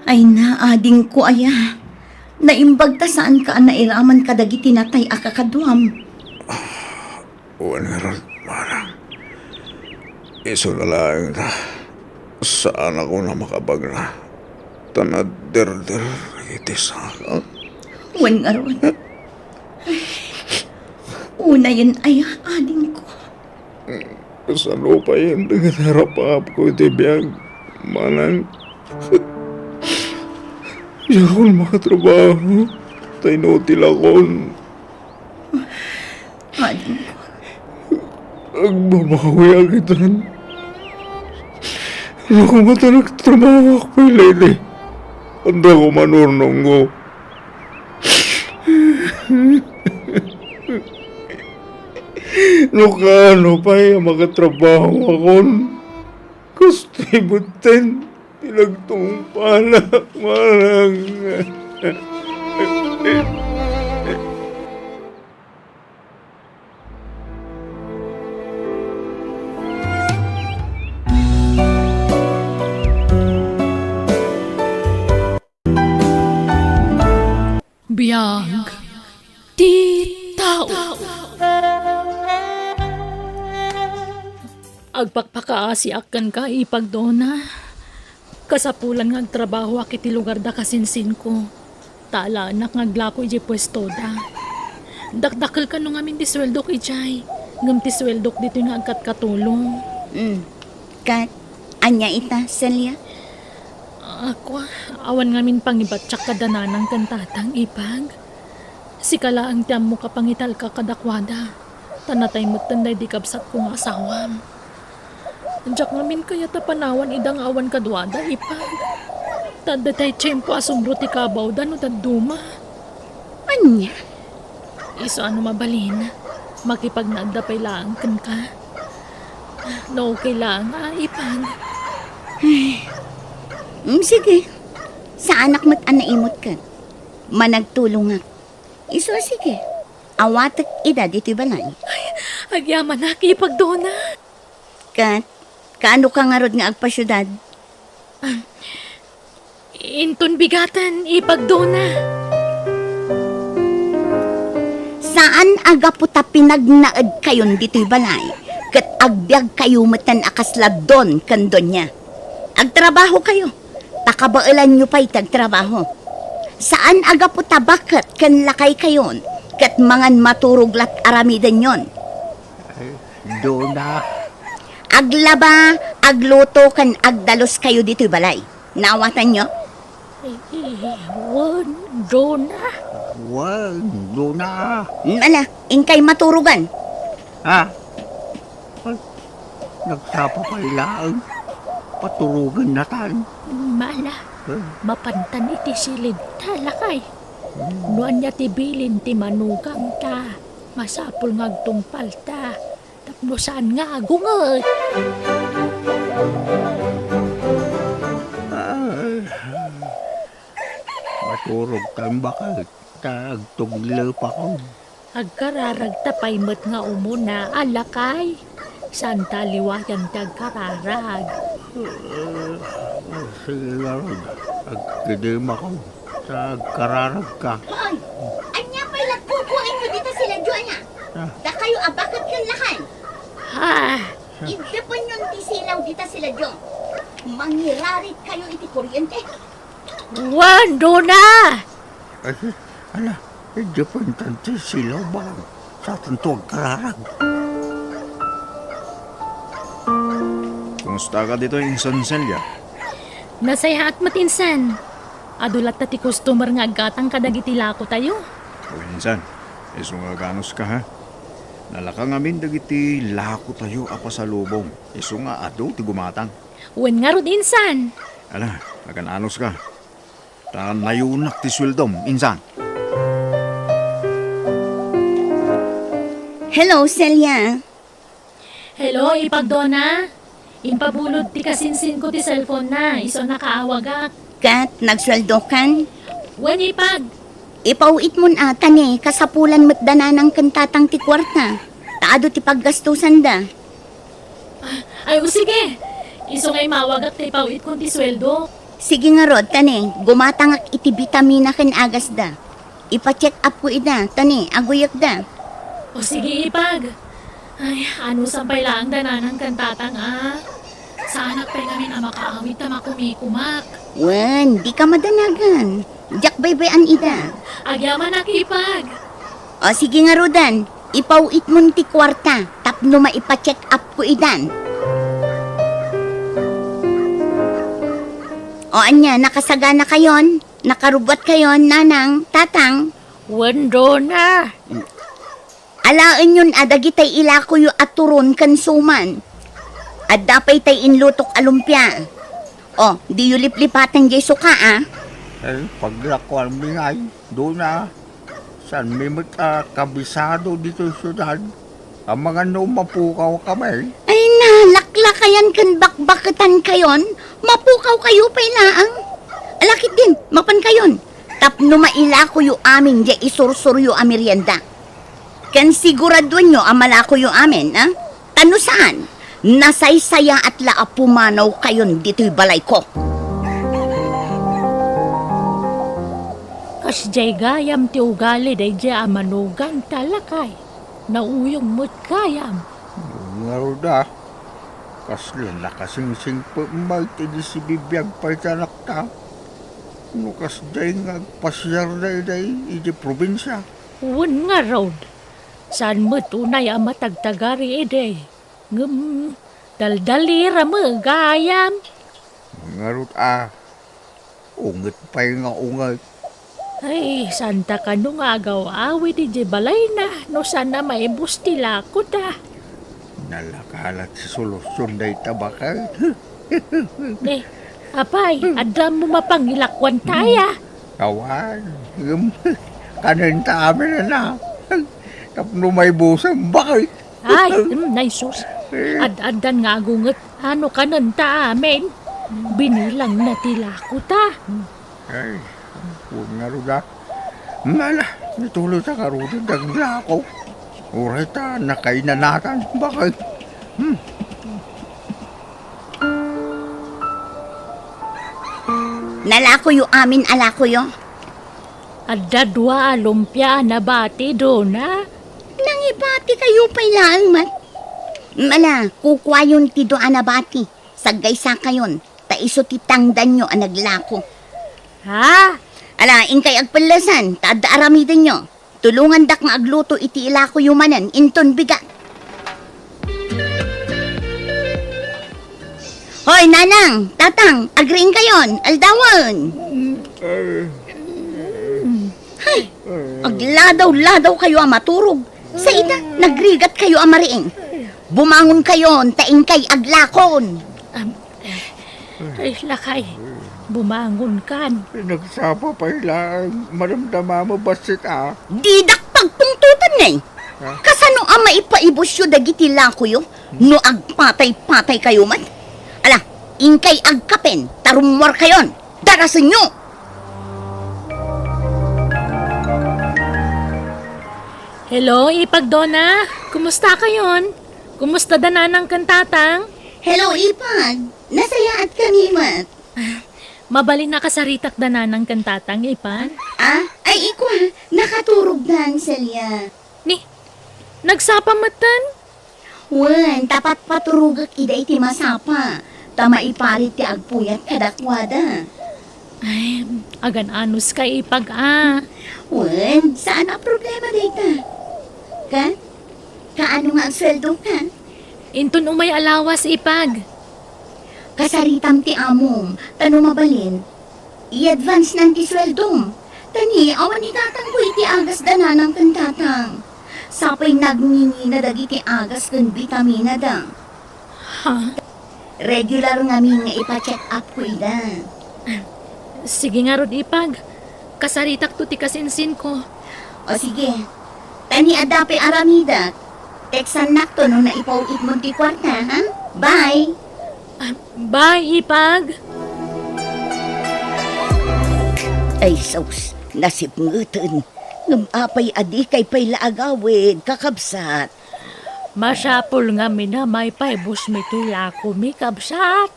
Ay na, ading ko aya. Naimbag ta saan ka nairaman kadagiti natay akakadwam. Uwan marang. Iso na lang na. Saan ako na makabag na? Tanader-der iti saka. Wan nga ron. Una yun ay ading ko. Kasano pa yan dengan harap ko iti biyag. Manang. Di ako makatrabaho. Tainutil akon. Ading ko. Agbabawi agitan. Ano ko mata nagtrabaho ako lady. Anda ko manurnong ko. No kano pa makatrabaho akon. Gusto ibutin. Ilagtong pala. Marang. Biyag ti tao. Agpakpakaasi akan ka ipagdona. Kasapulan nga trabaho akiti lugar da kasinsin ko. Tala anak nga glako iji pwesto da. Dakdakal ka nung amin di sweldok ijay. Ngam ti sweldok dito nga agkat katulong. Kat, anya ita, Celia? Ako, awan ngamin pangibat tsak kadananang kantatang ipag. Si kala ang tiyam mo kapangital ka kadakwada. Tanatay mo tanday di kapsat kong asawam. Andiyak ngamin kaya tapanawan idang awan kadwada ipag. Tadatay tiyempo asumbro ti kabaw da no taduma. Anya? Iso ano mabalin? Makipag naagdapay lang kan ka. No, okay lang ipag. Sige. Sa anak mo't anaimot ka. Managtulong nga. Iso sige. Awatak ida dito balay. Agyaman na kipag doon na. Kat, kaano ka nga rod nga agpasyudad? Inton bigatan ipag doon na. Saan aga puta pinagnaad kayon dito'y balay? Kat agbyag kayo matan akasladon kandon niya. Agtrabaho kayo. Takabailan nyo pa'y tagtrabaho. Saan aga puta bakit kan lakay kayon? Kat mangan maturuglat aramidan yon. Doon na. Aglaba, agluto kan agdalos kayo dito'y balay. Nawatan nyo? Wan, doon na. Wag, doon na. Ala, ingkay maturugan. Ha? Ay, nagsapa pa ilaan. Paturugan na tan. Mala, mapantan iti silid talakay. Nuan niya tibilin ti manugang ta. Masapul ngagtungpal ta. Tapno saan nga agungay. Maturog kang bakit. Tagtuglo pa ko. Agkararag tapay met nga umuna alakay. Saan taliwayan ti agkararag. Sige nga ron. Agkidim ako. Tagkararag ka. Hoy, anya pa'y nagkukuin nyo dito sila Joanna. Da kayo abakat yung lakan. Ha? Idapon yung tisilaw dito sila Jo. Mangirarit kayo iti kuryente. Wan, doon na. Ay, ala, hindi pa intante sila ba? Sa tanto agkararag. Kumusta ka dito, Insan Celia? Nasaya at matinsan. Adulat na ti customer nga agatang kadagiti lako tayo. O Insan, iso nga ganos ka ha? Nalakang amin dagiti lako tayo apa sa lubong. Iso nga ado ti gumatang. Wen nga rod insan. Ala, nagananos ka. Taan nayunak ti sweldom, Insan. Hello, Celia. Hello, ipagdona. Impabulod ti kasinsin ko ti cellphone na. Iso nakaawagak. Kat, nagsweldo kan? Wen ipag. Ipauit mo na atan kasapulan mo't dananang kantatang ti kwarta. Taado ti paggastusan da. Ay, o sige. Iso ngay mawagak ti pawit kong ti sweldo. Sige nga rod, tani, gumatangak iti vitamina kan agas da. Ipa-check up ko ida, tani, aguyak da. O sige, ipag. Ay, ano sampay lang dananang kantatang Sana pa namin na makaawit na makumikumak. Wen, di ka madanagan. Diyak baybayan ida. Agyaman na kipag. O sige nga rodan, ipauit mo ti kwarta, tapno maipa-check up ko idan. O anya, nakasagana kayon? Nakarubat kayon, nanang, tatang? Wendo na. Alaan yun adagitay ilako yu aturon kan suman. At dapay tay inlutok alumpia. O, di yu liplipatan jay suka Ay, paglakwal mingay. Doon na. San may kabisado dito sa syudad. Ang mga mapukaw kami. Ay nalaklakayan kan bakbaketan kayon. Mapukaw kayo pa ilaang. Alakit din, mapan kayon. Tapno mailako yu amin jay isursur yu amerienda. Kan sigurado nyo ang malako yu amin, Tano saan? Nasaysaya at laapumanaw kayon dito'y balay ko. Kas jay gayam ti ugali day jay amanugan talakay. Nauyong mo't kayam. Nga da. Kaslan na kasing-sing pa maiti di si bibiyag pa'y tanak ta. Nukas day nga pasyar day iji probinsya. Uwan nga raw. Saan mo tunay ang matagtagari ide? Daldalira mo gayam. Ngarut unget pa'y nga unget. Ay, santa ka nung agaw awit ije balay na. No sana maibus tila ko ta. Nalakalat si solusyon day tabakay. Apay, adam mo mapangilakwan taya. Kawan, kanin ta amin na. Tapno may busang bakay. Ay, naisus. Ad-adan nga agunget. Ano ka nun ta amin? Binilang na tila ko ta. Ay, huwag nga ruda. Mala, nituloy ta karudo dagla ko. Uray ta, nakainanatan. Bakit? Nalakoyo amin alakoyo. Adadwa lumpia na bati doon na. Nangibati kayo pa'y lang mat. Mala, kukwayon ti do anabati. Sagay sa kayon. Taiso ti tangdan nyo ang naglako. Ha? Ala, inkay agpalasan. Tada aramidin nyo. Tulungan dak nga agluto iti ilako yumanan. Inton bigat. Hoy, nanang, tatang, agring kayon. Aldawon. Hay, agladaw-ladaw kayo ang maturog. Sa ida, nagrigat kayo ang mariing. Bumangon kayon, taing kay aglakon. Ay, lakay. Bumangon kan. Nagsapa pa ilang maramdama mo basit Didak pagpungtutan na eh. Kasano ang maipaibos yun dagiti lako yun? No agpatay-patay kayo man. Ala, ingkay agkapen, tarumwar kayon. Darasan nyo! Hello, Ipagdona. Kumusta kayon? Kumusta dananang kantatang? Hello, Ipag. Nasaya at kami, mat. Mabalin na kasaritak dananang kantatang, Ipan. Ay, ikwa. Nakaturog dan, Celia. Ni, nagsapamatan? Wan, tapat paturugak ida iti masapa. Tama iparit ti agpuyat kadakwada. Ay, agan anus ka Ipag, Wan, saan ang problema data? Kaano nga ang sweldo ka? Inton umay alawas, Ipag. Kasaritam ti amom, tano mabalin. I-advance ng ti sweldom. Tani, awan ni tatang ko iti agas dananang kan tatang. Sapay nagningi na dagiti agas kan vitamina da. Ha? Regular nga nga ipa-check up ko ida. Sige nga rod, Ipag. Kasaritak to ti kasinsin ko. O sige, tani adape aramida. Teksan nakto no na ipauit mo ti kwarta, ha? Bye! Bye, Ipag. Ay, sus, nasipngutan. Ngapay adi kay pay laagawid, kakabsat. Masyapol nga minamay paibos mi tula ko mi kabsat.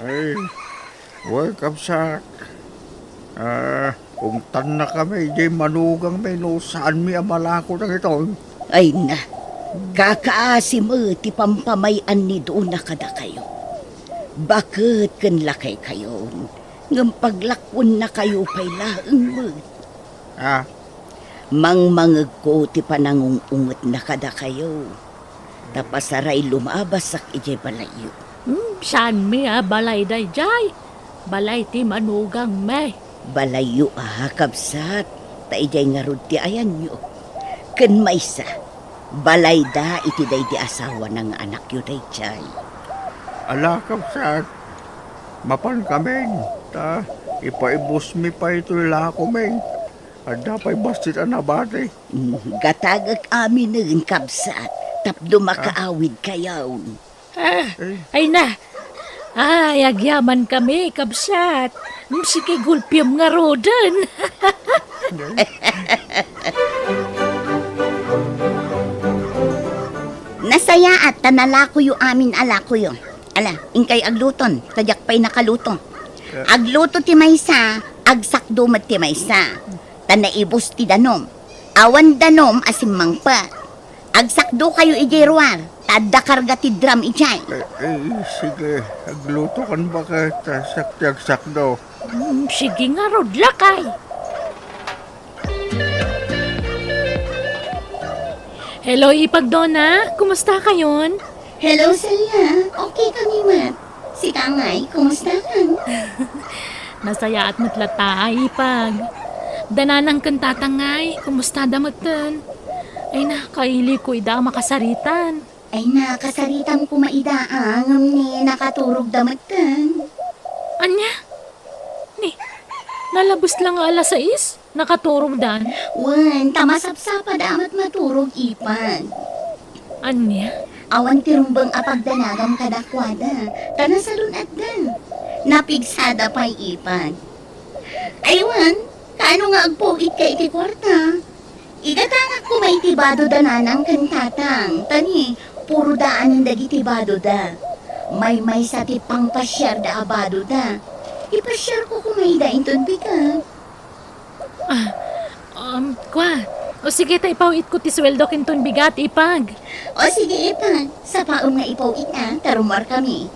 Ay, huwag kapsak. Kung tan na kami, di manugang may no saan mi amalako na ito. Ay na, kakaasim ti pampamayan ni doon na kada kayo. Bakit kan lakay kayo? Ngam paglakwon na kayo pay laeng mo. Mangmangag ko ti panangungungot na kada kayo. Tapasaray lumabas sak ije balayo. Saan mi balay day jay? Balay ti manugang me. Balayo kabsat. Taijay nga rod ti ayan nyo. Ken maysa, balay da iti day di asawa ng anak yu day jay. Ala kapsat, mapan kami. Ipaibos mi pa ito lako men. Ada pa'y basit anabate. Gatagak amin ng kabsat. Tapdo makaawid kayaw. Ay na. Ay, agyaman kami, kabsat. Sige, gulpiyam nga rodan. Nasaya at tanalako yu amin alako yu. Ala, ingkay agluton. Tadyak pa'y nakaluto. Agluto ti maysa, agsakdo mat ti maysa. Tanaibos ti danom. Awan danom asim mangpa. Agsakdo kayo ijeruar. Tadda karga ti drum ijay. Sige, agluto kan ba ka saktiag-sak daw? Sige nga, Rod, lakay. Hello, Ipagdona. Kumusta kayon? Hello, Celia. Okay kami, Mat. Si Tangay, kumusta ka? Nasaya at matlata, Ipag. Dananang kantatangay. Kumusta damatan? Ay na, kaili ko ida makasaritan. Ay nakasaritam ko maidaang ni nakaturog damatan. Anya? Ni, nalabos lang nga alas 6. Nakaturog dan. Wan, tamasapsapa damat maturog ipag. Anya? Awan tirumbang apagdanagam kadakwada. Tanasalun at dan. Napigsada pa'y ipag. Aywan, kaano nga agpogit kay iti kwarta? Igatangak ko may tibado dananang kantatang. Tani, puro daan ng dagitibado da. May sa tipang pasyar da abado da. Ipasyar ko kumayda inton bigat. Kwa. O sige, taipawit ko ti sweldo kinton bigat, Ipag. O sige ipag, sa paong nga ipaw ita, tarumar kami.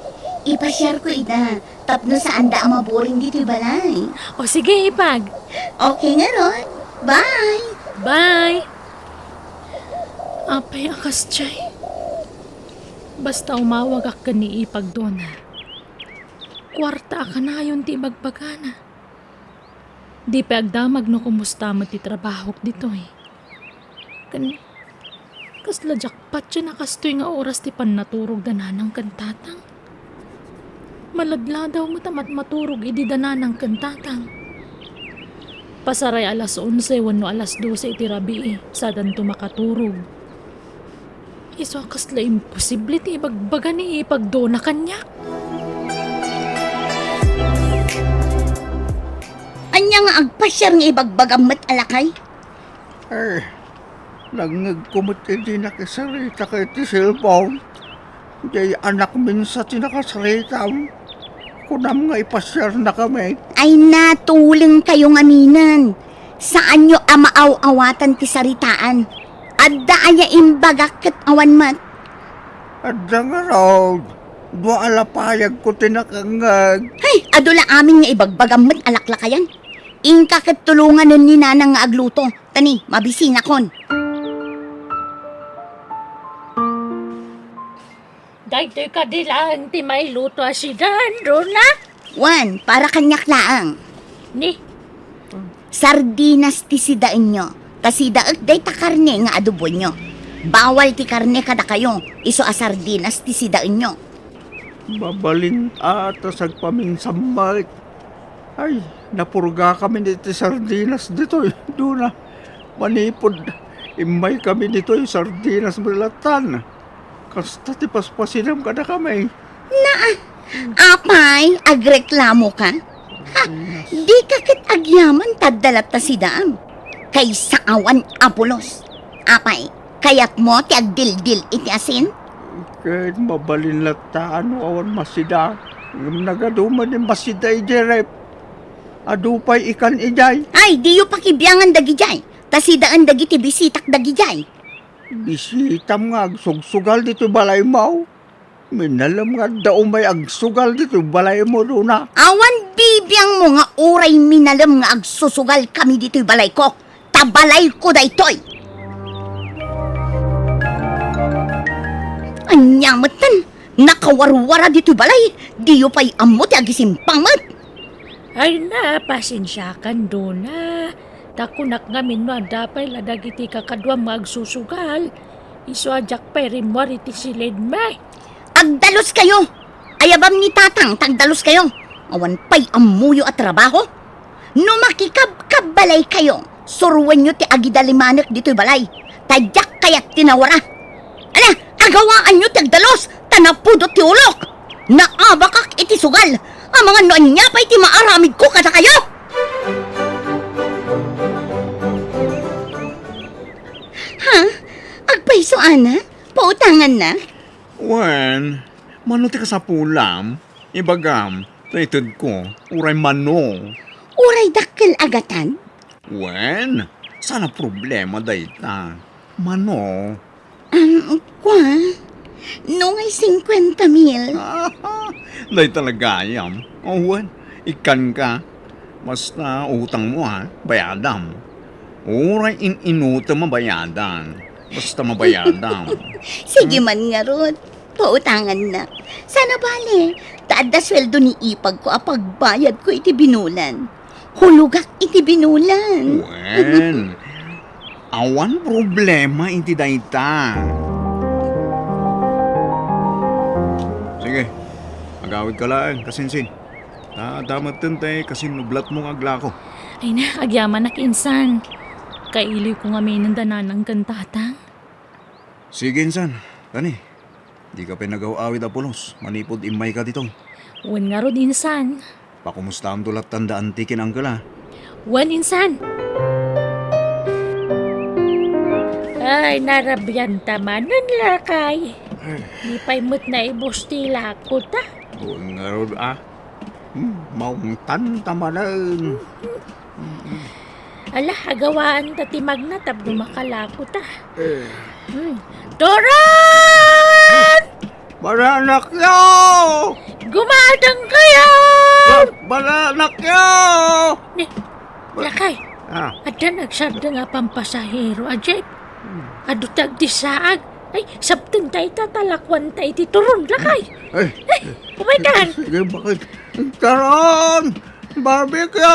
Ipasyar ko ida, tapno saan da amaboring dito balay. O sige, Ipag. Okay nga ron, bye! Bye! Apay akas chay. Basta umawag ak ka ni Ipagdona. Kwarta ka na yun ti bagbagana. Di pa agdamag no kumusta mo ti trabaho dito eh. Kasla jackpot siya nakastoy nga oras ti pan naturog dananang kantatang. Maladla daw mo tamat maturog idi dananang kantatang. Pasaray alas 11, wano alas 12 iti rabi sa danto makaturog. Iso kasla imposible ti ibagbaga ni Ipagdona kanya. Anya nga agpasyar nga ibagbagam mat alakay? Langag kumot hindi nakasarita kay ti cellphone. Jay anak minsa ti nakasaritam. Kunam nga ipasyar na kami. Ay natuling kayong aminan. Saan nyo amaaw-awatan ti saritaan? Adda aya imbagak ket awan mat. Adda nga raw. Dua alapayag ko tinakangag. Ay, adula amin nga ibagbagam mat alaklakayan. Ingka ket tulungan nun ni nanang nga agluto. Tani, mabisina kon. Daytoy ka dilaan ti may luto asidan, Rona. Wan, para kanyak laang. Ni, Sardinas ti sidaan nyo. Tasidaag day ta karne nga adobo nyo. Bawal ti karne kada kayo. Iso a sardinas ti sidaan nyo. Babalin ata sagpaminsamay. Ay, napurga kami dito sardinas dito. Doon na, manipod. Imay kami dito yung sardinas bilatan. Kasta ti paspasinam ka na kami. Apay, agreklamo ka? Ha, di ka kit agyaman tadalat ta sidaan. Kay saawan apulos. Apay, kayak mo ti agdildil iti asin? Kahit mabalin lata, ano awan masida. Nagaduman yung masida ijerep. Adupay ikan ijay. Ay, di yu pakibiyangan dagijay. Tasidaan dagiti bisitak dagijay. Bisitam nga agsugsugal dito balay mo. Minalam nga daw may agsugal dito balay mo doon na. Awan bibiyang mo nga uray minalam nga agsusugal kami dito'y balay ko. Tabalay ko daytoy. Anyamatan, nakawarwara dito'y balay. Di yu pa'y ammo ti agisimpamat. ay na, pasensyakan, Dona. Takunak ngamin no, dapay ladagiti kakadwa magsusugal. Iso ajak pay rimwar iti silid may. Agdalos kayo. Ayabam ni tatang, tagdalos kayo. Awan pa'y amuyo at trabaho. No makikab-balay kayo, suruan nyo ti agidalimanek dito'y balay. Tadyak kaya't tinawara. Ala, agawaan nyo ti agdalos, tanapudot ti ulok. Naabakak iti sugal. Ang mga noon niya pa'y ti maaramid ko kada kayo. Ha? Agpaisoan na? Pautangan na? Wen, mano ti kasapulam, ibagam, taitid ko, uray mano. Uray dakkel agatan? Wen, sana problema dayta. Mano, Kwa? Nung ay 50,000. Day talaga yam. Wan, ikan ka. Basta utang mo ha, bayadam. Uray inuta mabayadan. Basta mabayadam. Sige man nga Rod, pautangan na. Sana bale, taad na sweldo ni ipag ko apagbayad ko iti binulan. Hulugak iti binulan. Wen, awan problema inti dayta. Sige, agawid ka lang, kasinsin. Damat tentay kasi nublat mong aglako. Ay na, agyaman na kinsan. Kailiw ko nga may nandanan ng kantatang. Sige, insan. Kani, di ka pinagaw-awid apulos. Manipod imay ka dito. Wan nga Rod insan. Pakumusta ang tulat tanda antikin ang kala. Wan insan. Ay, narabyan tamanan lakay. Di pa'y mo't na ibustila ko ta. Huwag nga ron maong tantamanan. Ala, agawaan ta timag na tapno makalako ta. Doran! Baranak yo! Gumadang kayo! Baranak yo! Ni, lakay. Ah, Ada nagsarda nga pampasahero, ajay. Adutag di saag. Ay, sabten tayo tatalakwan tayo ti turon, lakay. ay, Umaydan! sige bakit? Taron! Barbecue!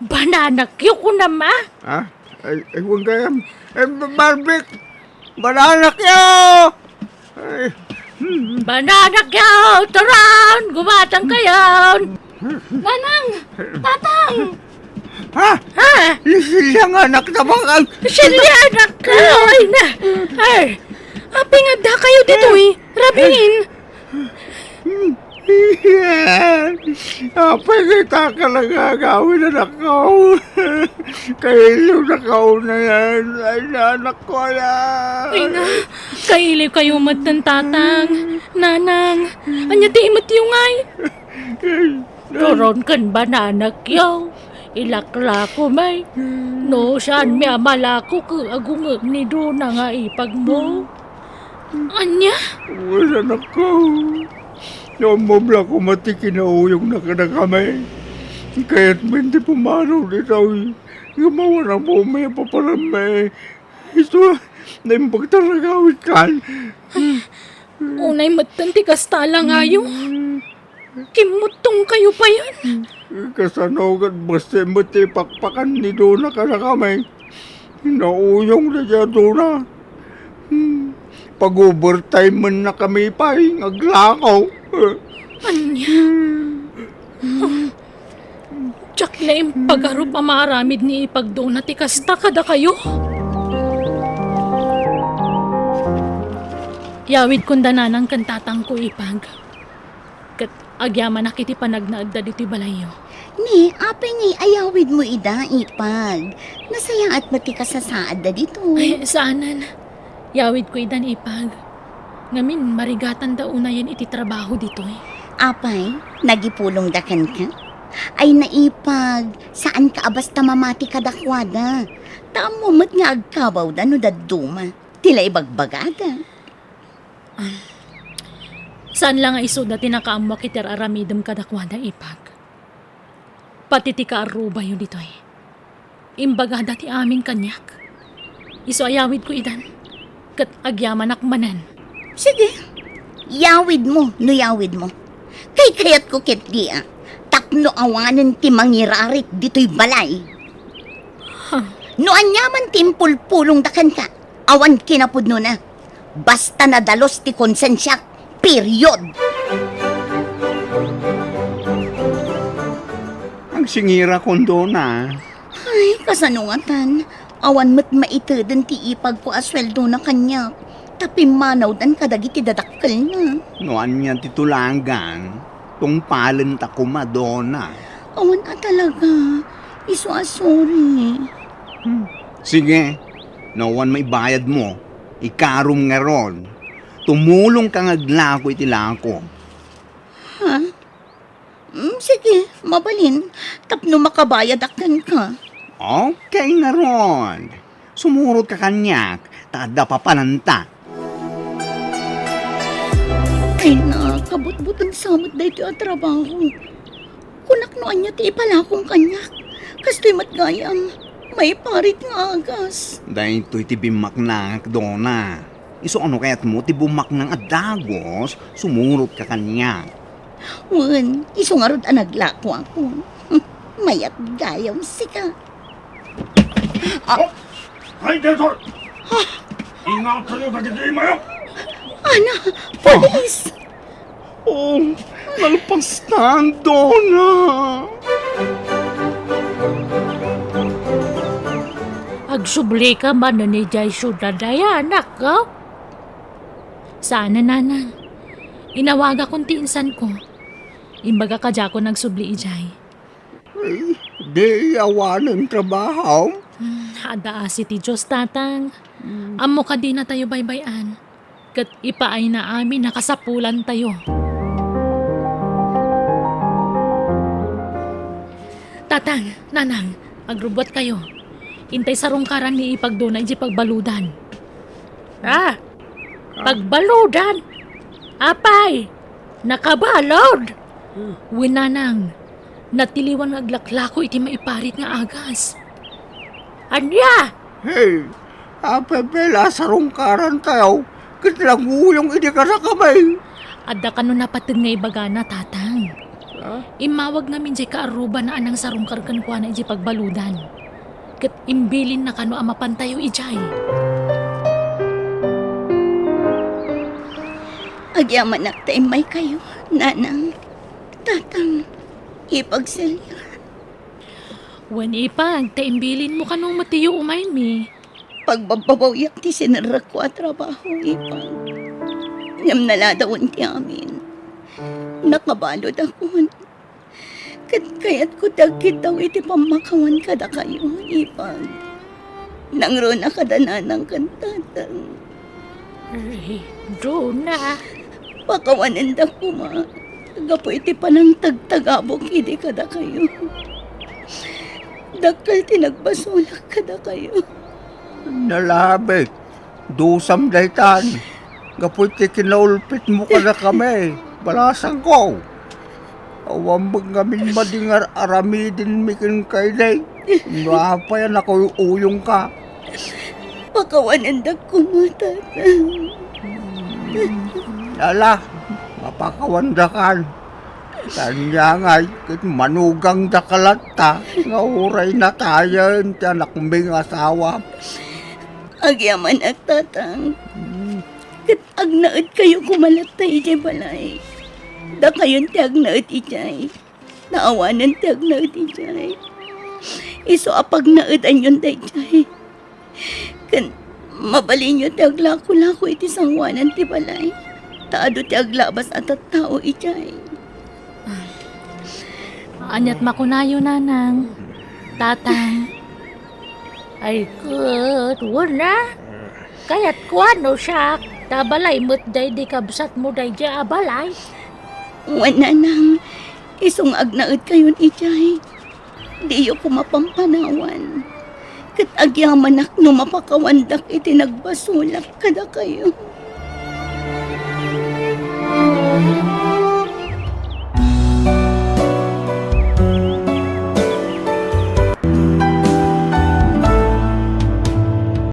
Bananak yun ko na ma. Ah, ay, huwag kayam. Barbecue! Baranak yo! Ay, Bananak yun! Turon! Gumatang kayo! Nanang! Tatang! ha? Ha? Siyang anak na bang Silyanak ka! Ay na! Ay! Aping adda kayo dito eh! Rabin! Apa kita ka lang gagawin na nakaw. Kailo nakaw na yan. Ay, anak ko yan. Ay na! Kailiw kayo matan tatang! Nanang! Anya ti imot yung ay! Turon kan bananak yaw! Ilakla ko may! No, saan miya malako ka agungag ni Duna nga ipag mo? Anya? Wala nakaw. Namabla ko matikinauyong na ka na kami. Kaya't hindi pumanaw dito. Gumawa na po may paparami. Ito na yung pagtaragawit kan. Unay matan ti kastala nga yung. Kimutong kayo pa yan. Kasanogan basta mati pakpakan ni Duna ka na kami. Nauyong na siya Duna. Pag-overtime man na kami pa aglakaw. Anya? Tsak na yung pag-arup mamaramid ni ipagdona ti kasta kada kayo. Yawid kunda nanang kantatang ko ipag. Kat agyaman na kiti panagnaagda dito'y balayo. Ni, apay ngay ayawid mo ida, ipag. Nasaya at mati ka sa saad da dito. Ay, saanan. Yawid ko idan ipag. Ngamin, marigatan daw una yan iti trabaho dito eh. Apay, nagipulong dakan ka? Ay naipag, saan ka basta mamati ka dakwada? Tamo mat nga agkabaw da no daduma. Tila ibagbagada. Saan lang nga iso na tinakaamwa kitir aramidem kadakwada ipag. Pati ti kaaruba yun dito eh. Imbagada ti amin kanyak. Iso ayawid ko idan. Kat agyaman akmanan. Sige, yawid mo, no yawid mo. Kay kayat ko kit di Takno awanan ti mangirarit dito'y balay. No anyaman timpulpulong dakan ka, awan kinapudno na. Basta nadalos ti konsensyak, period. Ang singira kondo na. Ay, kasanungatan. Awan mat maiteden ti ipag ko asweldo na kanya. Tapi manaw dan kadagiti dadakkel na. Noan niya titulangan. Tungpalan ta ko Madonna. Awan talaga. Iso sorry. Sige, nawan may bayad mo. Ikarom nga ron. Tumulong ka ngaglako itilako. Ha? Sige, mabalin. Tapno makabayad akan ka. Okay nga ron. Sumurot ka kanyak. Tada papananta. Ay na, kabut-buton samot da ito ang trabaho. Kunak noan niya ti ipala kong kanyak. Kasto'y matgayam, may parit nga agas. Dahil ito'y ti bimak na, Dona. Iso ano kaya't mo, ti bumak ng adagos, sumurot ka kanya. Wan, iso nga rod ang naglako ako. Mayat gayam sika. Ay, Desor! Ingat kayo, nagiging mayo! Ana, polis! Oh, nalpastan, Dona! Agsubli ka man na ni Jay syudad ay anak ka. Sana nanang. Inawaga kong tiinsan ko. Imbaga ka dya ko nagsubli ijay. Di awanan trabaho. Ada si ti Diyos tatang. Amo ka di na tayo baybayan. Kat ipaay na amin nakasapulan tayo. Tatang, nanang, agrubot kayo. Intay sa rungkaran ni ipagdunay di pagbaludan. Pagbaludan? Apay, nakabalod. Winanang, natiliwan nga aglaklako iti maiparit nga agas. Anya? Hey, apepela sa rungkaran tayo. Kitlaguyong hindi ka sa kamay. Adda ka nun napatid nga ibagana, tatang. Imawag namin di kaaruba na anang sarong karkan kwa na iji pagbaludan. Kat imbilin na kano amapan tayo ijay. Agyaman nakta may kayo, nanang, tatang, ipagselya. Wan ipag, taimbilin mo kanong matiyo umay mi. Pagbababawiyak ti sinarak ko at trabaho, ipag. Ngam naladawon ti amin. Nakabalod ako. Kaya't ko dagkitaw iti pamakawan kada kayo, ipag. Nangro na kada nanang kantatang. Ay, Dona. Pakawanan da ko, ma. Gapo iti panang tagtagabok hindi kada kayo. Dakal tinagbasulak kada kayo. Nalabik. Dusam daytan. Gapoy ti kinaulpit mo ka na kami. Balasan ko. Awambag ngamin madingar aramidin mikin kaiday. Napayan ako uyong ka. Pakawanan da ko, ma, tatang. Lala, mapakawandakan. Tanya nga, kit manugang dakalata. Nga uray na tayo, ti anak mbing asawa. Agyaman at tatang. Kat agnaad kayo kumalatay ijay balay. Da kayon ti agnaad ijay. Naawanan ti agnaad ijay. Iso apag naad anyon da ijay. Kan mabalin nyo ti aglako-lako iti sangwanan ti balay. Taado ti aglabas at tao ijay. Anyat makunayo nanang. Tatang. Ay, good. Wala. Kaya't kuano siya. Tabalay mo't day di kabsat mo day di abalay. Wana nang isong agnaad kayon ijay. Di ko Kat agyaman ak no mapakawandak iti nagbasulak kada kayo.